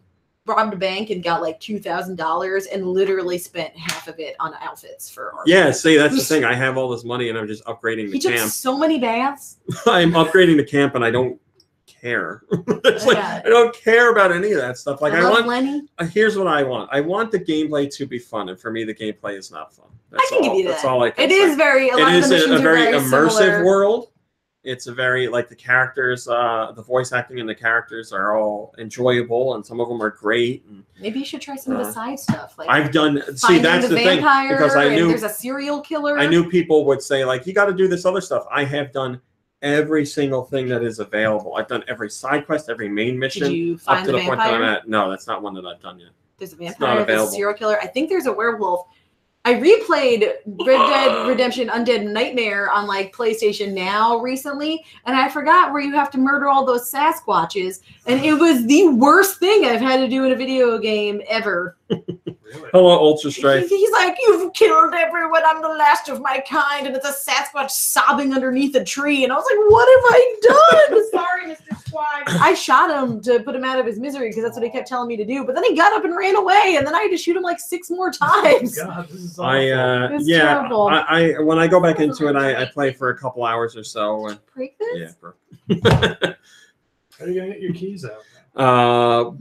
robbed a bank and got like $2,000 and literally spent half of it on outfits for our see, that's the thing. I have all this money and I'm just upgrading the camp. Took so many baths. I'm upgrading the camp and I don't care. I don't care about any of that stuff. Like, I want Lenny. Here's what I want. I want the gameplay to be fun, and for me, the gameplay is not fun. I can give you that. That's all I can say. It is a very immersive similar. world. It's a very like the characters, the voice acting and the characters are all enjoyable, and some of them are great. And, maybe you should try some of the side stuff. Like I've done. See, that's the thing, because I knew there's a serial killer. I knew people would say like, you got to do this other stuff. I have done every single thing that is available. I've done every side quest, every main mission. Did you find up to the point that I'm at. No, that's not one that I've done yet. There's a not vampire, there's a available. serial killer. I think there's a werewolf. I replayed Red Dead Redemption Undead Nightmare on like PlayStation Now recently, and I forgot where you have to murder all those Sasquatches, and it was the worst thing I've had to do in a video game ever. Really? Hello, Ultra Strife. He's like, you've killed everyone, I'm the last of my kind, and it's a Sasquatch sobbing underneath a tree, and I was like, what have I done? Sorry, Mr. Squad. I shot him to put him out of his misery because that's what he kept telling me to do, but then he got up and ran away, and then I had to shoot him like 6 more times. God, this is awful. It's Yeah, terrible. I when I go back into it, I play for a couple hours or so. And, Break this? yeah, How are you gonna get your keys out?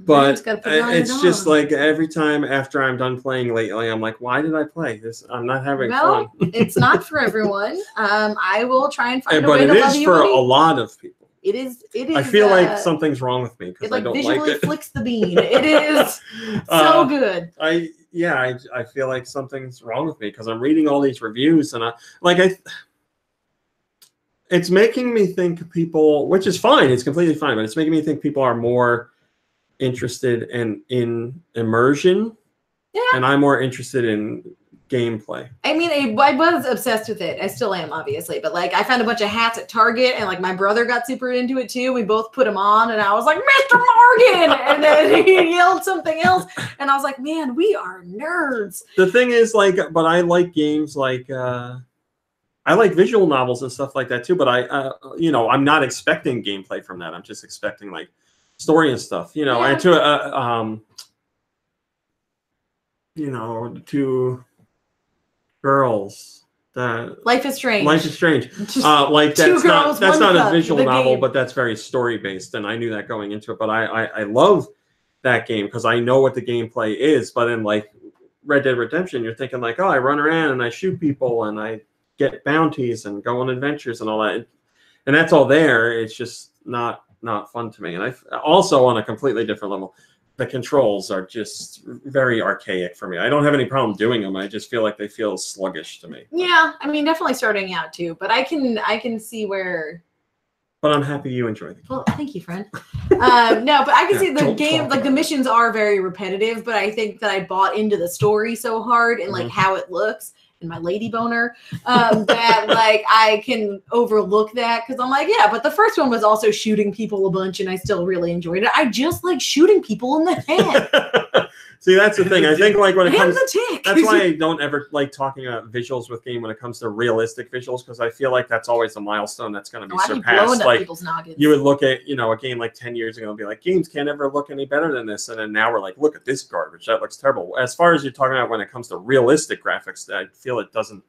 but just gotta put it on it's and just on. like every time after I'm done playing lately, I'm like, why did I play this? I'm not having Well, fun. it's not for everyone. I will try and find a But way it to love is you. for buddy. a lot of people. It is. I feel like something's wrong with me because it I like don't visually like it. flicks the bean. It is so good. I feel like something's wrong with me because I'm reading all these reviews and it's making me think people, which is fine, it's completely fine, but it's making me think people are more interested in immersion, and I'm more interested in gameplay. I mean, I was obsessed with it. I still am, obviously. But like, I found a bunch of hats at Target, and like my brother got super into it too. We both put them on, and I was like, "Mr. Morgan!" And then he yelled something else, and I was like, "Man, we are nerds." The thing is, like, but I like games like I like visual novels and stuff like that too. But I'm not expecting gameplay from that. I'm just expecting like story and stuff. And to girls that Life is Strange. Life is Strange. Just Like that's girls, not one a cup, visual the novel, game. but that's very story based, and I knew that going into it. But I love that game because I know what the gameplay is. But in like Red Dead Redemption, you're thinking like, oh, I run around and I shoot people and I get bounties and go on adventures and all that, and that's all there. It's just not fun to me. And I also, on a completely different level, the controls are just very archaic for me. I don't have any problem doing them. I just feel like they feel sluggish to me. Yeah, I mean, definitely starting out too. But I can see where. But I'm happy you enjoy the game. Well, thank you, friend. No, but I can see the Don't game, talk like the about missions are very repetitive, but I think that I bought into the story so hard and like how it looks and my lady boner that like I can overlook that because I'm like, yeah, but the first one was also shooting people a bunch and I still really enjoyed it. I just like shooting people in the head. See, that's the thing. I think like when it And comes, the tick. that's why I don't ever like talking about visuals with game when it comes to realistic visuals because I feel like that's always a milestone that's going to be I keep surpassed. blowing up Like people's noggins. you would look at a game like 10 years ago and be like, games can't ever look any better than this, and then now we're like, look at this garbage. That looks terrible. As far as you're talking about when it comes to realistic graphics, I feel it doesn't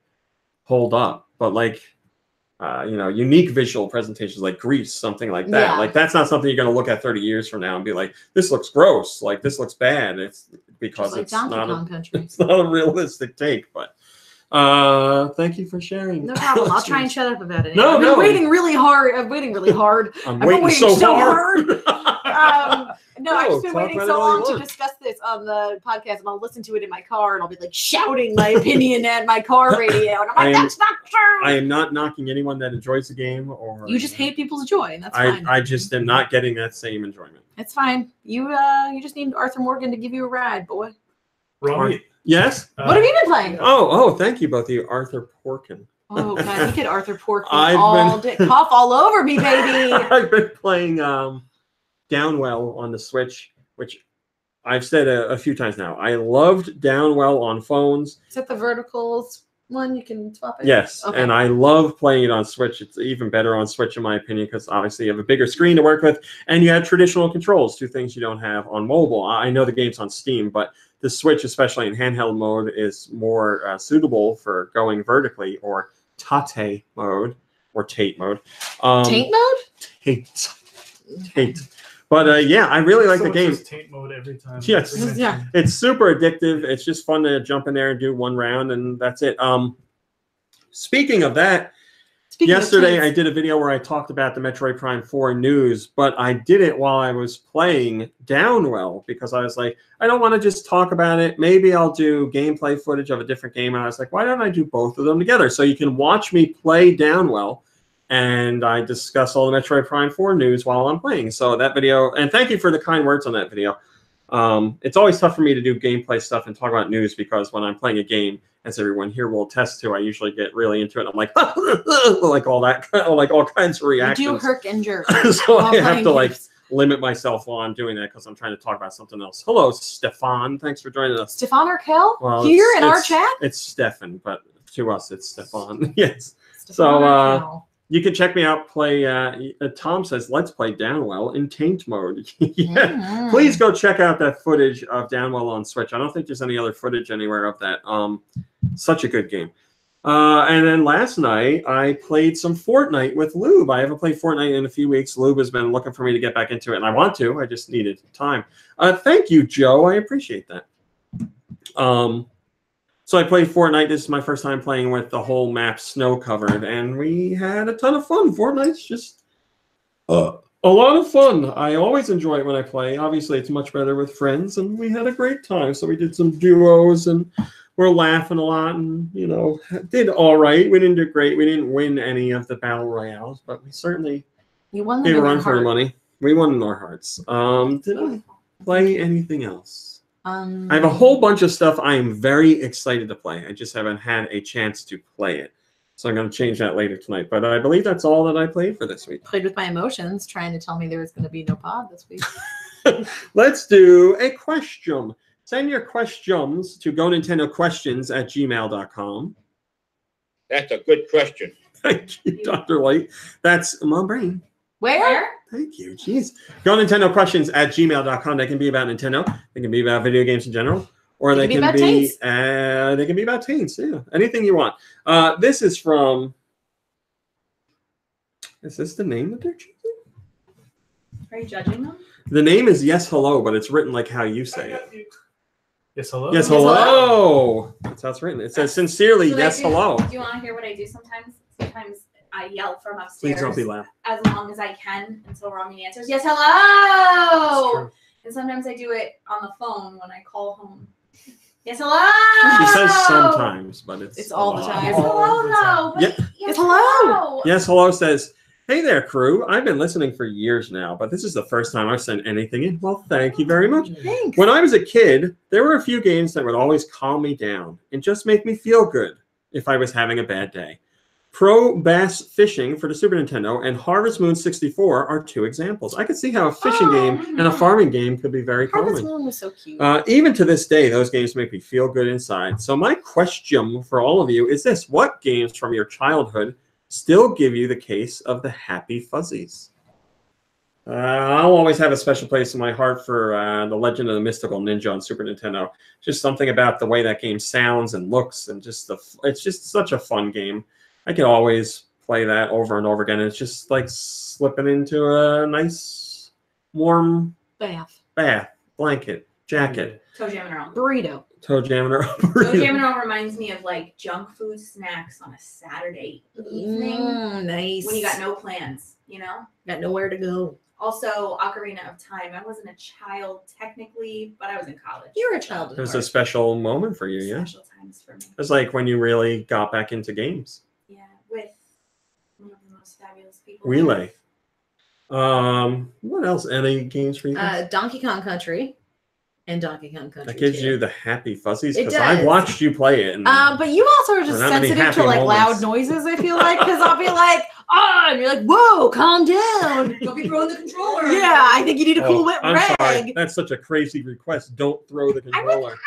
hold up. But like unique visual presentations like Grease, something like that. Yeah. Like that's not something you're going to look at 30 years from now and be like, this looks gross. Like this looks bad. It's because Just like it's Donkey not Kong Country. it's not a realistic take. But thank you for sharing. No problem. I'll try and shut up about it. No, I've been no. waiting really hard. I'm waiting really hard. I'm I've been waiting waiting so hard. hard. No, I've just No, been talk waiting about so it all you long to want. discuss this on the podcast, and I'll listen to it in my car, and I'll be like shouting my opinion at my car radio, and I'm like, "That's not true." I am not knocking anyone that enjoys the game, or You just hate people's joy, and that's fine. I just am not getting that same enjoyment. It's fine. You just need Arthur Morgan to give you a ride, boy. Robbie, Yes. What have you been playing? Oh, thank you, both of you, Arthur Porkin. Oh God, you get Arthur Pork I've all been- day. Cough all over me, baby. I've been playing Downwell on the Switch, which I've said a few times now. I loved Downwell on phones. Is that the verticals one? You can swap it. Yes, Okay. and I love playing it on Switch. It's even better on Switch, in my opinion, because obviously you have a bigger screen to work with, and you have traditional controls, two things you don't have on mobile. I know the game's on Steam, but the Switch, especially in handheld mode, is more suitable for going vertically, or Tate mode, or Tate mode. Taint mode? Tate. But yeah, I really like the Someone game. says taint mode every time. Yes. Every Yeah. mention. It's super addictive. It's just fun to jump in there and do one round, and that's it. Speaking of that, Speaking of yesterday taints, I did a video where I talked about the Metroid Prime 4 news, but I did it while I was playing Downwell because I was like, I don't want to just talk about it. Maybe I'll do gameplay footage of a different game. And I was like, why don't I do both of them together? So you can watch me play Downwell, and I discuss all the Metroid Prime 4 news while I'm playing. So that video, and thank you for the kind words on that video. It's always tough for me to do gameplay stuff and talk about news because when I'm playing a game, as everyone here will attest to, I usually get really into it. I'm like, like all that, like all kinds of reactions. You do herk and jerk. So I have to like limit myself while I'm doing that because I'm trying to talk about something else. Hello, Stefan. Thanks for joining us. Stefan Urkel? Well, here in our chat? It's Stefan, but to us, it's Stefan. Yes. Stefan So Urkel. you can check me out. Play. Tom says, "Let's play Downwell in Taint mode." Yeah. Please go check out that footage of Downwell on Switch. I don't think there's any other footage anywhere of that. Such a good game. And then last night I played some Fortnite with Lube. I haven't played Fortnite in a few weeks. Lube has been looking for me to get back into it, and I want to. I just needed time. Thank you, Joe. I appreciate that. So I played Fortnite. This is my first time playing with the whole map snow covered, and we had a ton of fun. Fortnite's just a lot of fun. I always enjoy it when I play. Obviously, it's much better with friends, and we had a great time. So we did some duos, and we're laughing a lot, and you know, did all right. We didn't do great. We didn't win any of the battle royales, but we certainly You won gave a run for the heart. money. We won in our hearts. Did I play anything else? I have a whole bunch of stuff I am very excited to play. I just haven't had a chance to play it. So I'm going to change that later tonight. But I believe that's all that I played for this week. Played with my emotions, trying to tell me there was going to be no pod this week. Let's do a question. Send your questions to GoNintendoQuestions@gmail.com. That's a good question. Thank you, Dr. Light. That's my brain. Where? Thank you. Jeez. GoNintendoQuestions@gmail.com. They can be about Nintendo. They can be about video games in general. Or they can be about taints. Yeah. Anything you want. This is from... Is this the name that they're choosing? Are you judging them? The name is Yes Hello, but it's written like how you say it. Yes, hello. Yes, hello. That's how it's written. It says sincerely, So yes, hello. Do you want to hear what I do sometimes? Sometimes I yell from upstairs. Please don't be loud. As long as I can until Rami answers, yes, hello. And sometimes I do it on the phone when I call home. Yes, hello. She says sometimes, but it's all the time. Yes, hello, though. Yeah. Yes, hello. Yes, hello says, hey there, crew. I've been listening for years now, but this is the first time I've sent anything in. Well, thank you very much. Thanks. When I was a kid, there were a few games that would always calm me down and just make me feel good if I was having a bad day. Pro Bass Fishing for the Super Nintendo and Harvest Moon 64 are two examples. I could see how a fishing game and a farming game could be very Harvest calming. Moon was so cute. Even to this day, those games make me feel good inside. So my question for all of you is this. What games from your childhood still give you the case of the happy fuzzies? I'll always have a special place in my heart for The Legend of the Mystical Ninja on Super Nintendo. Just something about the way that game sounds and looks, and just it's just such a fun game. I can always play that over and over again. It's just like slipping into a nice, warm Bath. blanket, jacket. Toe Jam and Earl. Burrito. Toe Jam and Earl. Toe Jam and Earl reminds me of like junk food snacks on a Saturday evening Nice. when you got no plans, you know? Got nowhere to go. Also, Ocarina of Time. I wasn't a child technically, but I was in college. You were a child. It was a special moment for you, yeah? Special times for me. It was like when you really got back into games. Yeah, with one of the most fabulous people. Relay. What else? Any games for you guys? Donkey Kong Country and Donkey Kong Country That gives 2. you the happy fuzzies It because I've does. watched you play it. And But you also are just Not many sensitive to happy like moments. loud noises, I feel like, because I'll be like, oh, and you're like, whoa, calm down. Don't be throwing the controller. Yeah, I think you need a cool wet I'm rag. sorry. That's such a crazy request. Don't throw the I controller. never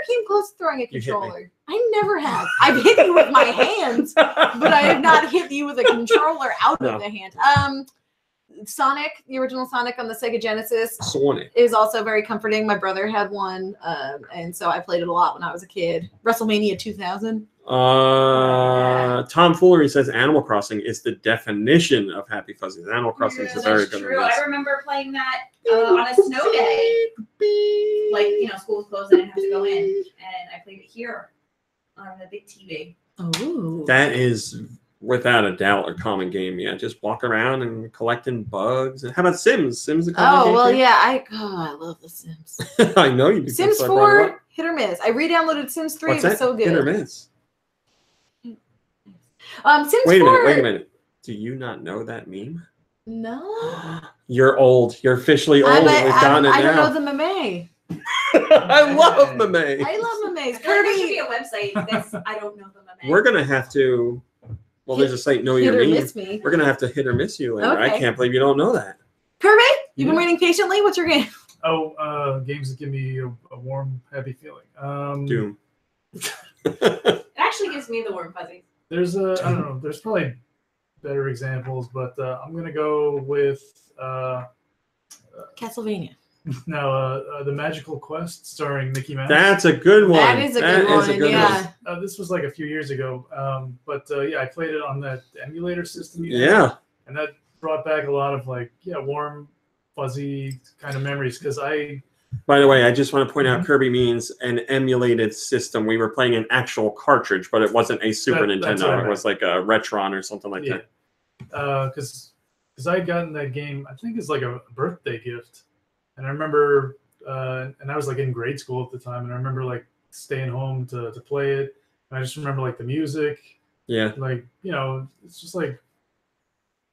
came close to throwing a You hit me. controller. I never have. I've hit you with my hands, but I have not hit you with a controller out No. of the hand. Sonic, the original Sonic on the Sega Genesis, Sonic. is also very comforting. My brother had one, and so I played it a lot when I was a kid. WrestleMania 2000. Tom Foolery says Animal Crossing is the definition of happy fuzzies. Animal Crossing is a very good True. one. I remember playing that on a snow day. Like, you know, school was closed, I didn't have to go in. And I played it here on the big TV. Oh, That is without a doubt a common game. Yeah, just walk around and collecting bugs. And how about Sims? Sims a common game? well, for you? yeah. I love The Sims. I know you. Sims 4, hit or miss. I re-downloaded Sims 3. What's It was that? so good. Hit or miss. Sims Wait 4. a minute. Do you not know that meme? No. You're old. You're officially old. We've gotten it I now. don't know the meme. I love Mame. I love Mame's. I feel like there should be Kirby. a website that's I don't know the Mame. We're gonna have to. Well, there's a site Know Hit Your or Meme. miss me. We're gonna have to hit or miss you later. I Okay. can't believe you don't know that. Kirby, you've been Yeah. waiting patiently. What's your game? Oh, games that give me a warm, happy feeling. Doom. It actually gives me the warm fuzzies. There's I don't know. There's probably better examples, but I'm gonna go with Castlevania. the Magical Quest starring Mickey Mouse. That's a good one. That is a good one. Yeah. This was like a few years ago, but I played it on that emulator system. Yeah. And that brought back a lot of warm, fuzzy kind of memories because By the way, I just want to point out Kirby means an emulated system. We were playing an actual cartridge, but it wasn't a Super That's what I Nintendo. It meant. was like a Retron or something like that. because I had gotten that game, I think it's like a birthday gift, and I remember, and I was like in grade school at the time, and I remember like staying home to play it. And I just remember like the music, Yeah. like it's just like.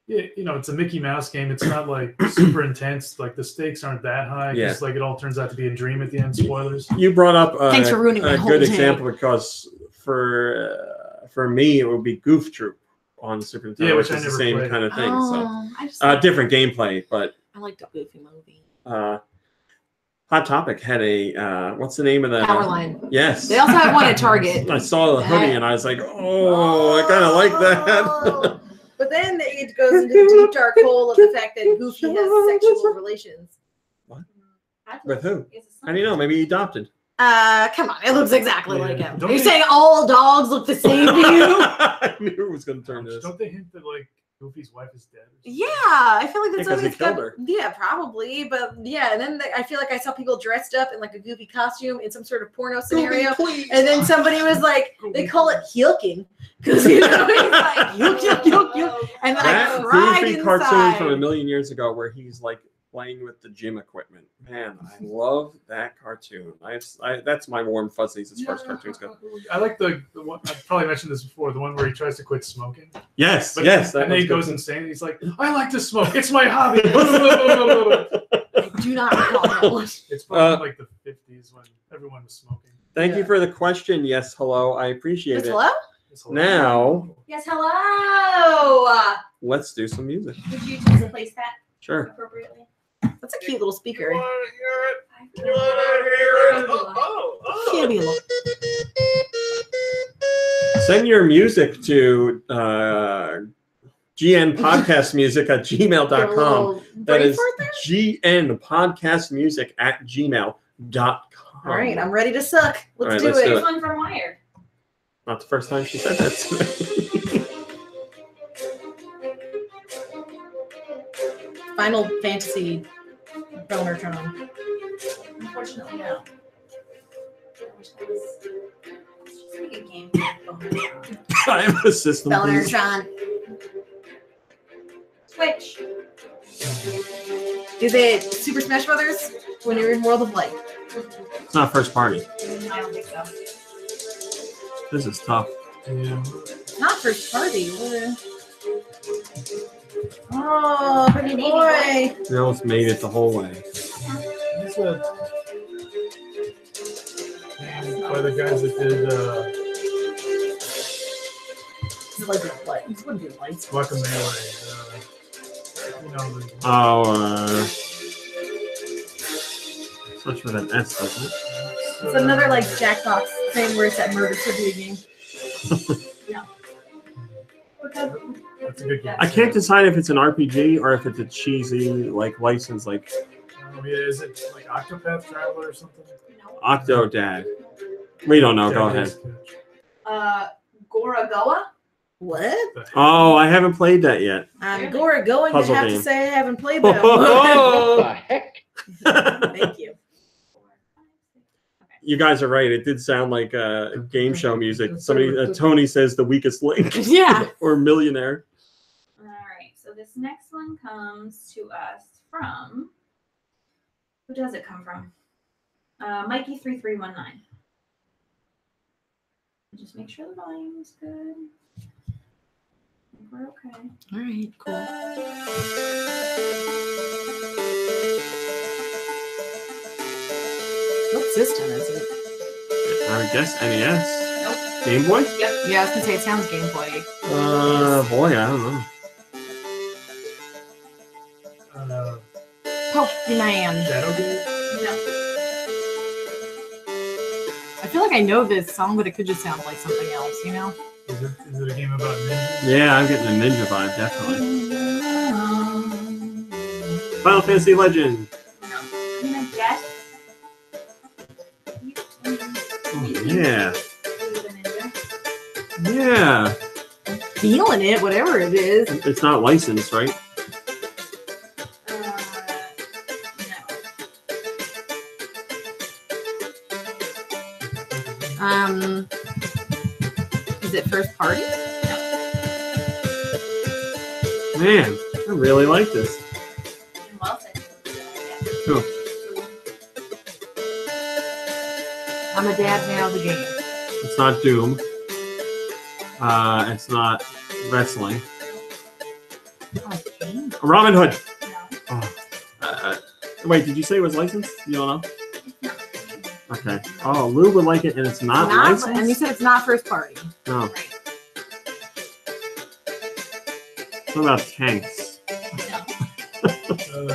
Yeah, it's a Mickey Mouse game. It's not like super intense. Like the stakes aren't that high. Yeah. Just like it all turns out to be a dream at the end. Spoilers. You brought up Thanks for ruining my a whole good day. example because for me it would be Goof Troop on the Super Nintendo, Yeah, which which I is the never same played. kind of thing. I just So different gameplay, but I like the Goofy movie. Hot Topic had a what's the name of that? Powerline. Yes. They also have one at Target. I saw the hoodie and I was like, oh, I kind of like that. But then it goes into the deep dark hole of the fact that Goofy has sexual relations. With who? Is How do you know? Maybe he adopted. Come on, it looks exactly Yeah. like him. Don't Are you they- saying all dogs look the same to you? I knew it was going to turn this. Don't they hint that like Goofy's wife is dead? Or something? Yeah, I feel like that's Because he something killed her. Yeah, probably. But yeah, and then I feel like I saw people dressed up in like a Goofy costume in some sort of porno scenario. And then somebody was like, they call it yucking. Because he's like, yuck, yuck, yuck, yuck. And then That I cried Goofy inside. cartoon from a million years ago where he's like playing with the gym equipment. Man, I love that cartoon. That's my warm fuzzies as far as cartoons go. I like the one. I probably mentioned this before. The one where he tries to quit smoking. Yes, But, yes. and then he one's goes insane. He's like, I like to smoke. It's my hobby. I do not recall that one. It's probably like the 50s when everyone was smoking. Thank you for the question. Yes, hello. I appreciate It's it. hello? It's hilarious. Now, Yes, hello. let's do some music. Would you just place that Sure. appropriately? That's a cute little speaker. I Can't be alone. Send your music to gnpodcastmusic@gmail.com. That is gnpodcastmusic@gmail.com. All right, I'm ready to suck. Let's All right, do let's it. do This one from Wired. Not the first time she said that today. Final Fantasy Bonertron. Unfortunately, no. I wish that was just like a game. I have a system. please. Bonertron. Switch. Is it Super Smash Brothers when you're in World of Light? It's not first party. I don't think so. This is tough. Yeah. Not first party. Oh, pretty boy. We almost made it the whole way. It's a game by the guys that did Is it like a light? This wouldn't be lights. Guacamelee. Starts with an S, doesn't it? It's another like Jackbox thing where it's that murder trivia game. That's a good game. I can't decide if it's an RPG or if it's a cheesy like license like Is it like Octopath Traveler or something? Octodad. We don't know. Go ahead. Goragoa. What? Oh, I haven't played that yet. I'm Gora going to Puzzle have game. to say I haven't played that What Oh. the heck? one. Thank you. You guys are right. It did sound like game show music. Somebody, Tony says the weakest link Yeah. or millionaire. All right. So this next one comes to us from. Who does it come from? Mikey3319. Just make sure the volume's good. I think we're okay. All right, cool. system is it? I would guess NES. Nope. Game Boy? Yep. Yeah, I was gonna say it sounds Game Boy. Boy, I don't know. Pokemon. Shadow Game? No. I feel like I know this song, but it could just sound like something else, you know? Is it a game about ninjas? Yeah, I'm getting a ninja vibe, definitely. Final Fantasy Legend. No. I'm gonna guess. Yeah. Yeah. Feeling it, whatever it is. It's not licensed, right? No. Is it first party? Man, I really like this. Well said. Cool. I'm a dad now, the game. It's not Doom. It's not wrestling. Robin Hood. No. Oh. Wait, did you say it was licensed? You don't know? Okay. Oh, Lou would like it, and it's not licensed? And you said it's not first party. No. Right. What about tanks?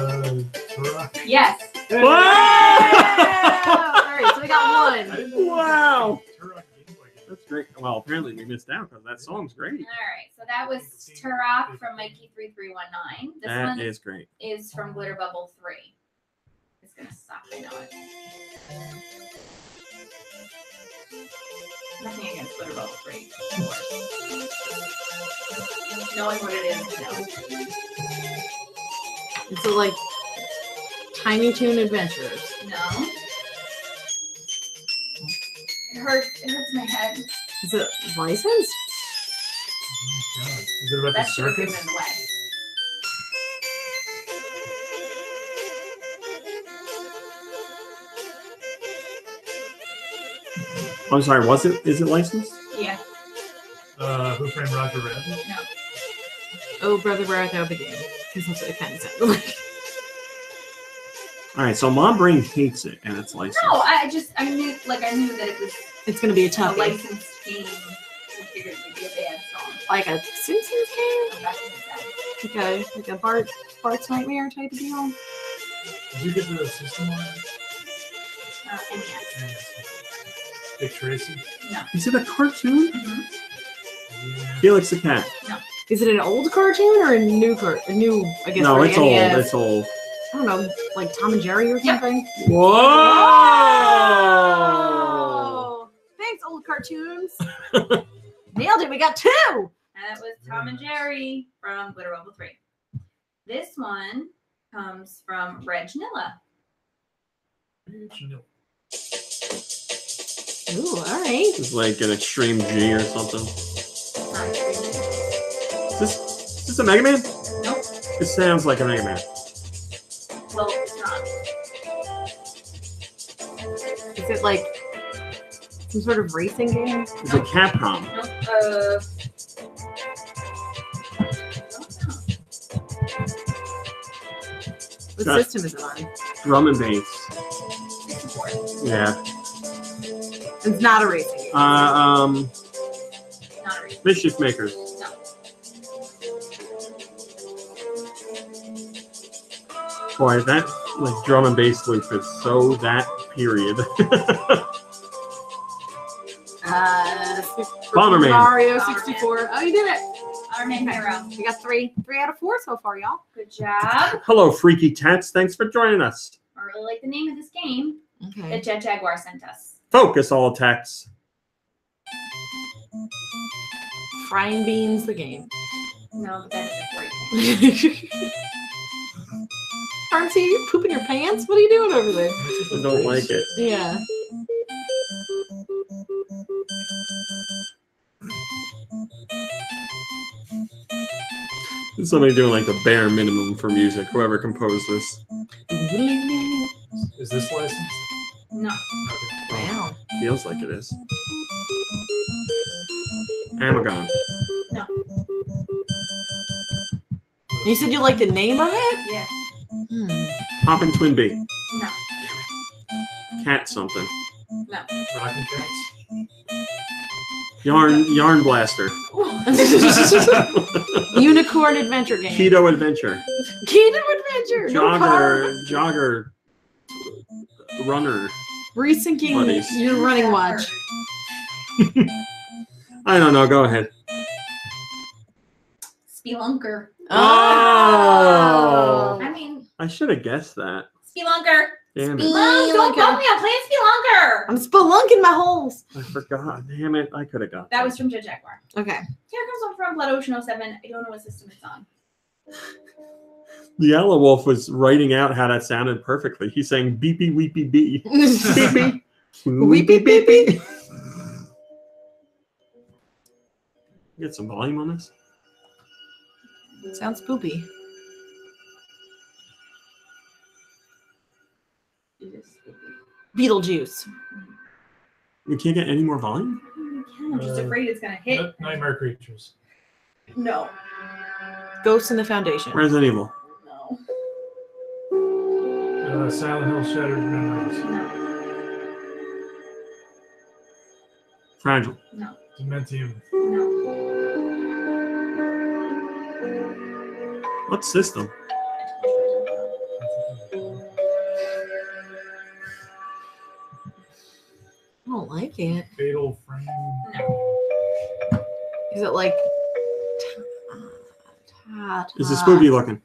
Turok? Yes. All right, so we got one. Wow. Turok Game Boy game. That's great. Well, apparently we missed out because that song's great. All right. So that was Turok from Mikey 3319. This That one is great. is from Glitter Bubble 3. It's gonna suck. I know it. Nothing against Glitter Bubble 3. Knowing what it is, no. It's a, like Tiny Toon Adventures. No. It hurts. It hurts my head. Is it licensed? Oh, God. Is it about That the should have given circus? it away. I'm sorry, is it licensed? Yeah. Who Framed Roger Rabbit? No. Oh, Brother, Where Art Thou Began. Because that's what it kind of sounded like. All right, so Mom Brain hates it, and it's licensed. No, I knew that it was It's going to be a a toughie. licensed game. I figured it would be a bad song. Like a Simpsons game? Back in the day. Like a Bart's Nightmare type of deal? Did you get the system on it? And yes. Yes. Dick Tracy? Is it a cartoon? Mhm. Yeah. Felix the Cat. Is it an old cartoon or a new I guess. No, for it's the old. NES? It's old. I don't know, like Tom and Jerry or Yep. something? Whoa! Oh, thanks, old cartoons. Nailed it. We got two. That was Tom and Jerry from Glitter Bubble 3. This one comes from Reg Nilla. Ooh, all right. It's like an Extreme G or something. Not really. Is this a Mega Man? Nope. It sounds like a Mega Man. Well, it's not. Is it like some sort of racing game? Is it Capcom? Nope. What Got- system is it on? Drum and bass. Yeah. It's not a racing game. Not a reason. Mischief Makers. No. Boy, that like drum and bass loop is so that period. Bomberman. Mario 64. Oh, you did it. Our main hero. We got three out of four so far, y'all. Good job. Hello, Freaky Tats. Thanks for joining us. I really like the name of this game Okay. that Jet Jaguar sent us. Focus all attacks. Frying beans, the game. No, but that isn't great. Armsy, you pooping your pants? What are you doing over there? I don't like it. Yeah. There's somebody doing like the bare minimum for music. Whoever composed this. Is this licensed? No. Okay. Wow. Feels like it is. Amagon. No. You said you like the name of it? Yeah. Hmm. Hoppin' Twin B. No. cat something. No. Rocking cats. Yarn blaster. Unicorn adventure game. Keto adventure. Keto adventure. No car. Jogger. Runner. Resyncing Buddies. your running watch. I don't know. Go ahead. Spelunker. Oh. I mean, I should have guessed that. Spelunker. Damn it. Mom, don't bug me. I'm playing Spelunker. I'm spelunking my holes. I forgot. Damn it. I could have got That was from Judge Jaguar. Okay. Here comes one from Blood Ocean 07. I don't know what system it's on. The Yellow Wolf was writing out how that sounded perfectly. He's saying beepy weepy bee. Beepy. Weepy beepy. Get some volume on this. Sounds poopy. Beetlejuice. We can't get any more volume? I'm just afraid it's going to hit. Nightmare Creatures. No. Ghost in the Foundation. Resident Evil. No. Silent Hill Shattered Memories. No. Fragile. No. Dementium. No. What system? I don't like it. Fatal Frame. No. Is it like... Is it spooky looking?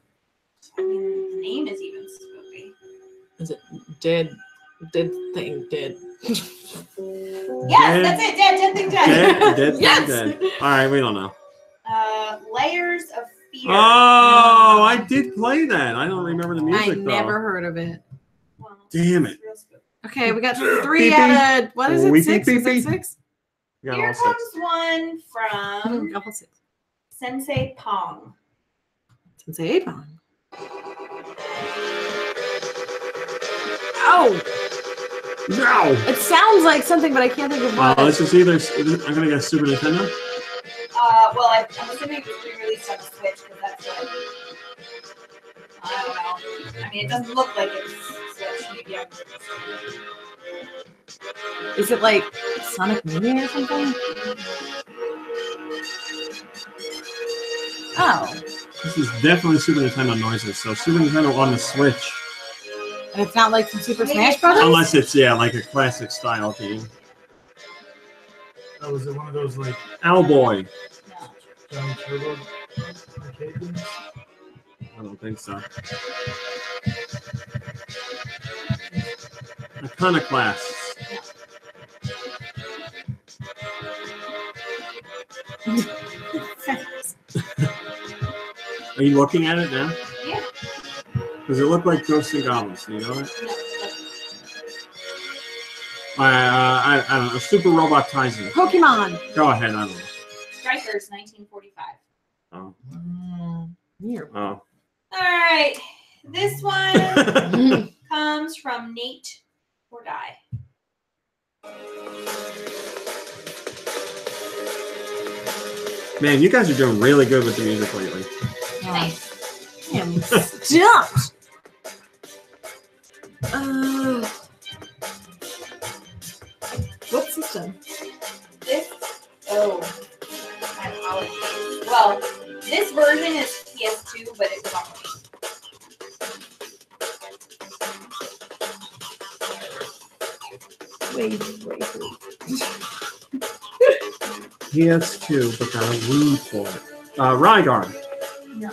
I mean, the name is even spooky. Is it dead thing dead? Yes, that's it. Dead thing dead. Dead. Yes! Dead. All right, we don't know. Layers of Fear. Oh, I did play that. I don't remember the I music, though. never heard of it. Well, Damn it. real spooky. Okay, we got 3 Beep, out of... What is it? Beep, 6? beep, Is it beep. 6? We got Here all comes six. one from Oh, 6. Sensei Pong. Sensei Avon. Oh! No! It sounds like something, but I can't think of what. This is either... I'm going to guess Super Nintendo. Well, I'm assuming it was re-released on the Switch because that's what. I don't know. I mean, it doesn't look like it's Switch. Maybe I'm. Is it like Sonic Mania or something? Oh. This is definitely Super Nintendo noises. So Super Nintendo on the Switch. And it's not like some Super Smash Brothers? Unless it's, yeah, like a classic style game. Oh, was it one of those like Owlboy. Johnny Turbo arcade games? I don't think so. Iconoclasts. Are you looking at it now? Yeah. Does it look like Ghosts and Goblins? Do you know it? No. I don't know. Super Robot Tyson. Pokemon. Go ahead. I don't know. Strikers, 1945. Oh. Here. Oh. All right. This one comes from Nate or Die. Man, you guys are doing really good with the music lately. Nice. I am stumped. What system? This. Oh. My apologies. Well, this version is PS2, but it was on Wii. Wait. PS2, but got a Wii for it. Rygar. No.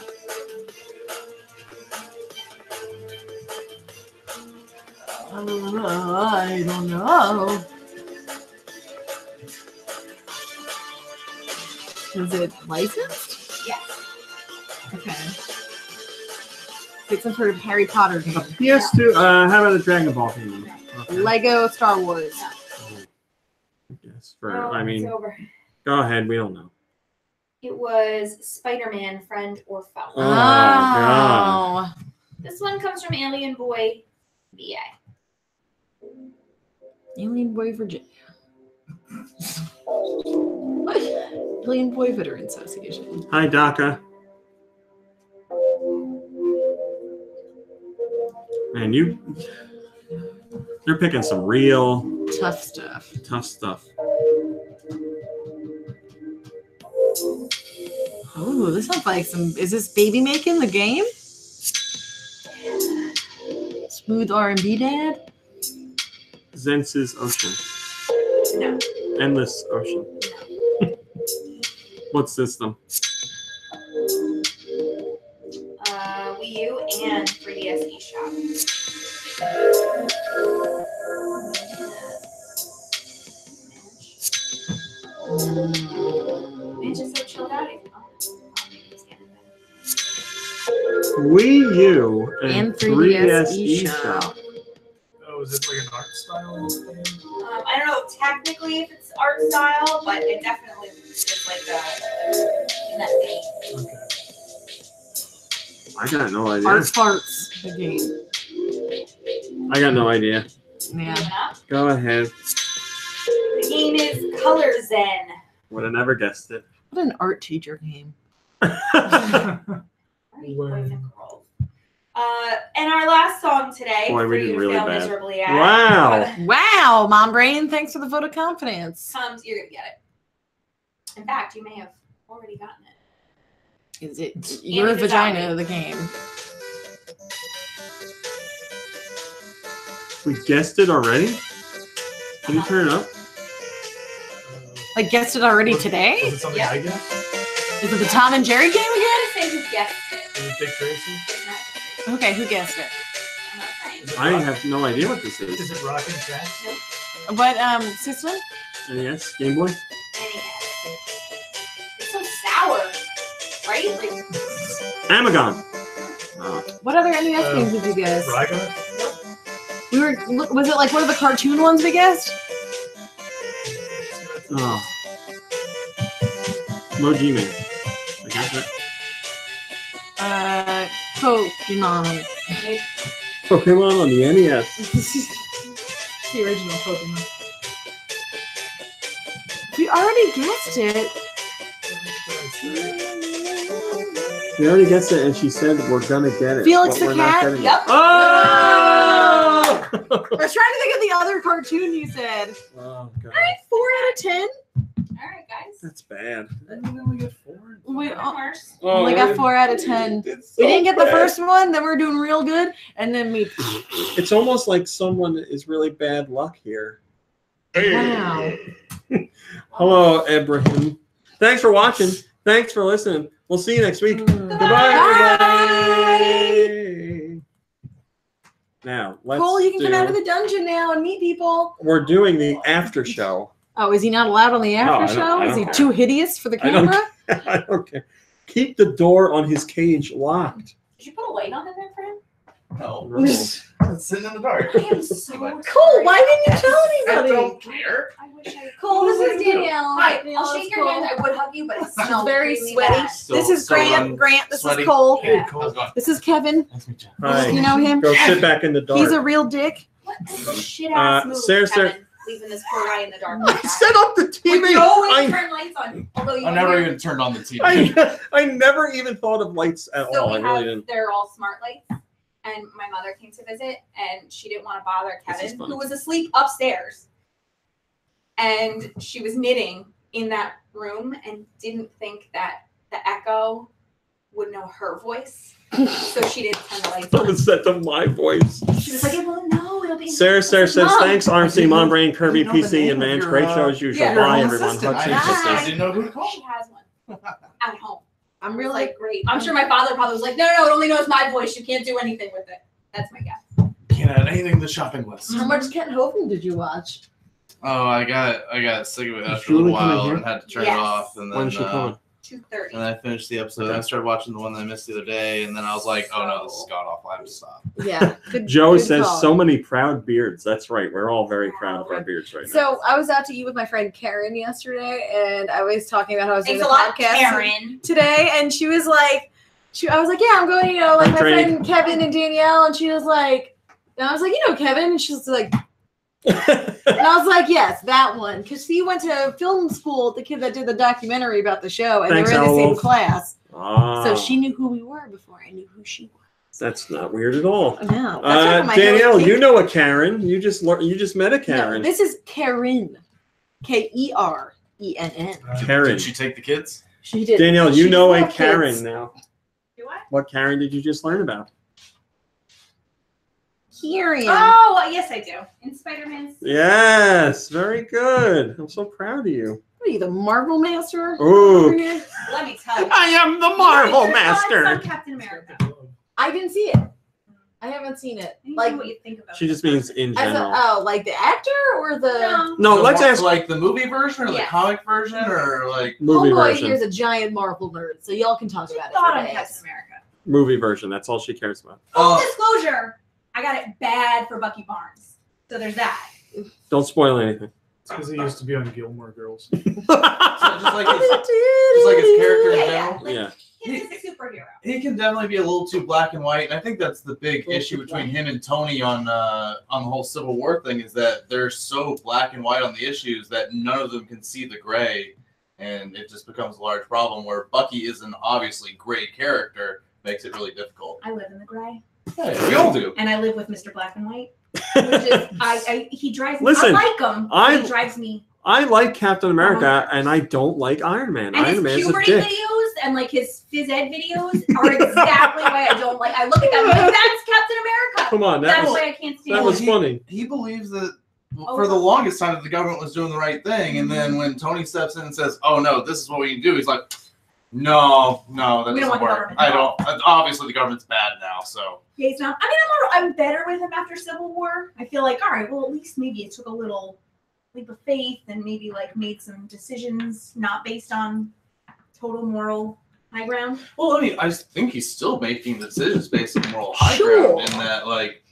I don't know. Is it licensed? Yes. Okay. It's some sort of Harry Potter game. PS2. How about a Dragon Ball game? Okay. Lego Star Wars. Yes. For, Oh, I mean, it's over. go ahead. We don't know. It was Spider-Man, Friend or Foe. Oh, God. This one comes from Alien Boy VA. Alien Boy Virginia. Alien Boy Veteran Association. Hi, DACA. Man, They're picking some real Tough stuff. tough stuff. Ooh, this sounds like some. Is this Baby Making the game? Smooth R&B Dad. Zen's Ocean. No. Endless Ocean. What system? Wii U and 3DS eShop. It's just so chilled out. Wii U and 3DS 3DS eShop. Oh, is it like an art style thing? I don't know technically if it's art style, but it definitely is like in that vein. Okay. I got no idea. Art Farts, the game. I got no idea. Yeah. Go ahead. The game is Color Zen. Would have never guessed it. What an art teacher game. And our last song today Boy, for we you did to really fail bad. miserably at Wow. Wow, Mom Brain, thanks for the vote of confidence. comes, you're gonna get it. In fact, you may have already gotten it. Is it your vagina, the game? We guessed it already? Can you turn it up? Like, guessed it already today? Was it something Yeah. I guessed? Is it the Tom and Jerry game I'm again? gonna say who guessed it. Is it Dick Tracy? It's not. Okay, who guessed it? I'm not saying. Is it I rock- have no idea what this is. Is it Rockin' Tracks? What system? NES? Game Boy? It's so sour, right? Like, Amagon. Oh. What other NES games did you guess? Rygar? We were. Was it like one of the cartoon ones we guessed? Oh. Moji Man. I guess that. Pokemon. Pokemon on the NES. The original Pokemon. We already guessed it. We already guessed it, and she said we're gonna get it. Felix but the we're not Cat? getting it. Yep. Oh! I was trying to think of the other cartoon you said. Oh, God. 4 out of 10. all right, guys. That's bad. We only get 4. We Worse. only got 4 out of 10. We didn't get the first one, then we're doing real good, and then we. It's almost like someone is really bad luck here. Wow. Hello, Ibrahim. Thanks for watching. Thanks for listening. We'll see you next week. Goodbye, Bye. everybody. Now, let's Cole, you can do, come out of the dungeon now and meet people. We're doing the after show. Oh, is he not allowed on the after I show? don't Is he care. too hideous for the I don't camera? I don't care. Keep the door on his cage locked. Did you put a light on in there for him? No. No. It's sitting in the dark. I am so Cool. Why didn't you tell I anybody? don't care. I wish I. Cole, this is Danielle. Hi, Danielle, I'll shake it's your Cole. hand. I would hug you, but it It's smells very really sweaty. bad. This is Grant. Grant, this sweaty. is Cole. Hey, Yeah. Cole. How's it going? This is Kevin. Nice to meet you. Hi. You know him? Go sit back in the dark. He's a real dick. What a shit ass move, Sarah, Kevin, leaving this poor guy in the dark. like that. Set up the TV. Like, you always I, turn lights on. Although you I never hear- even turned on the TV. I never even thought of lights at So all. I we really have, didn't. they're all smart lights. And my mother came to visit, and she didn't want to bother This is Kevin, funny. who was asleep upstairs. And she was knitting in that room and didn't think that the echo would know her voice. So she didn't turn the lights That on. was set to my voice. She was like, it won't know. It'll be. Sarah says, Mom. thanks, RMC, Mom Brain, Kirby, I didn't know the PC, name and of Man's your, great show as usual. yeah, Your Bye, home everyone. assistant. Hugs and I kisses. didn't know who to call. She has one at home. I'm I was really like, great. I'm sure my father probably was like, no, it only knows my voice. You can't do anything with it. That's my guess. Can't add anything to the shopping list. How much Kent Hovind did you watch? Oh, I got sick of it Is after a little Julie coming while here? and had to turn Yes. it off. And then When's she coming? 2:30. and I finished the episode. And I started watching the one that I missed the other day, and then I was like, oh no, this is god awful. I have to stop. Yeah. Good, Joe good says, call. so many proud beards. That's right. We're all very proud of our beards right now. So I was out to eat with my friend Karen yesterday, and I was talking about how I was doing Thanks a a lot, podcast Karen. today, and she was like, I was like, yeah, I'm going, like my Drake. friend Kevin and Danielle, and she was like, and I was like, Kevin, and she was like, and I was like, yes, that one, because he went to film school with the kid that did the documentary about the show, and Thanks, they were in the same Owlwolf. class, Ah. so she knew who we were before I knew who she was. That's not weird at all. No, that's not my Danielle, favorite you know a Karen. You just met a Karen. No, this is Karen. Keren. Karen. Did she take the kids? She did. Danielle, She you know a doesn't have Karen kids. now. Do what? What Karen did you just learn about? Karen. Oh, yes, I do. In Spider-Man's. Yes, very good. I'm so proud of you. What are you, the Marvel Master? Ooh. over here? Let me tell you. I am the Marvel Your thoughts on Master. Captain America. I didn't see it. I haven't seen it. I Like, know what you think about She it. just means in as a, general. like the actor or the No. No, let's more- ask like the movie version or the Yes. comic version or like movie Homeboy version. here's a giant Marvel nerd, so y'all can talk She about it. thought for on days. Captain America. Movie version. That's all she cares about. Full disclosure, I got it bad for Bucky Barnes. So there's that. Don't spoil anything. It's because he used to be on Gilmore Girls. just like his character in Yeah, general. Like, Yeah. he's a superhero. He can definitely be a little too black and white, and I think that's the big issue between him and Tony on the whole Civil War thing is that they're so black and white on the issues that none of them can see the gray, and it just becomes a large problem where Bucky is an obviously gray character, makes it really difficult. I live in the gray. Yeah, we all do. And I live with Mr. Black and White. Which is, he drives me. Listen, I like him. I- He drives me. I like Captain America, and I don't like Iron Man. And Iron his Man's a puberty dick. videos and like his phys ed videos are exactly why I don't like. I look at them like that's Captain America. Come on, that That's was why I can't stand that him. was funny. He believes that for the longest time that the government was doing the right thing, and then when Tony steps in and says, "Oh no, this is what we can do," he's like, "No, that We don't doesn't want the work. government I involved." don't. Obviously, the government's bad now, so." Yeah, he's not. I mean, I'm better with him after Civil War. I feel like, all right, well, at least maybe it took a little leap of faith and maybe like made some decisions not based on total moral high ground. Well, I mean, I think he's still making decisions based on moral high Sure. ground in that, like,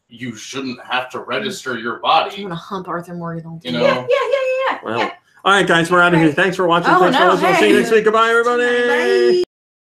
you shouldn't have to register your I'm body. gonna hump Arthur Morgan all day. You know? Yeah. Well, all right, guys, we're out of here. Thanks for watching. Oh, Thanks for no, listening. We'll see you hey. next week. Goodbye, everybody. Bye.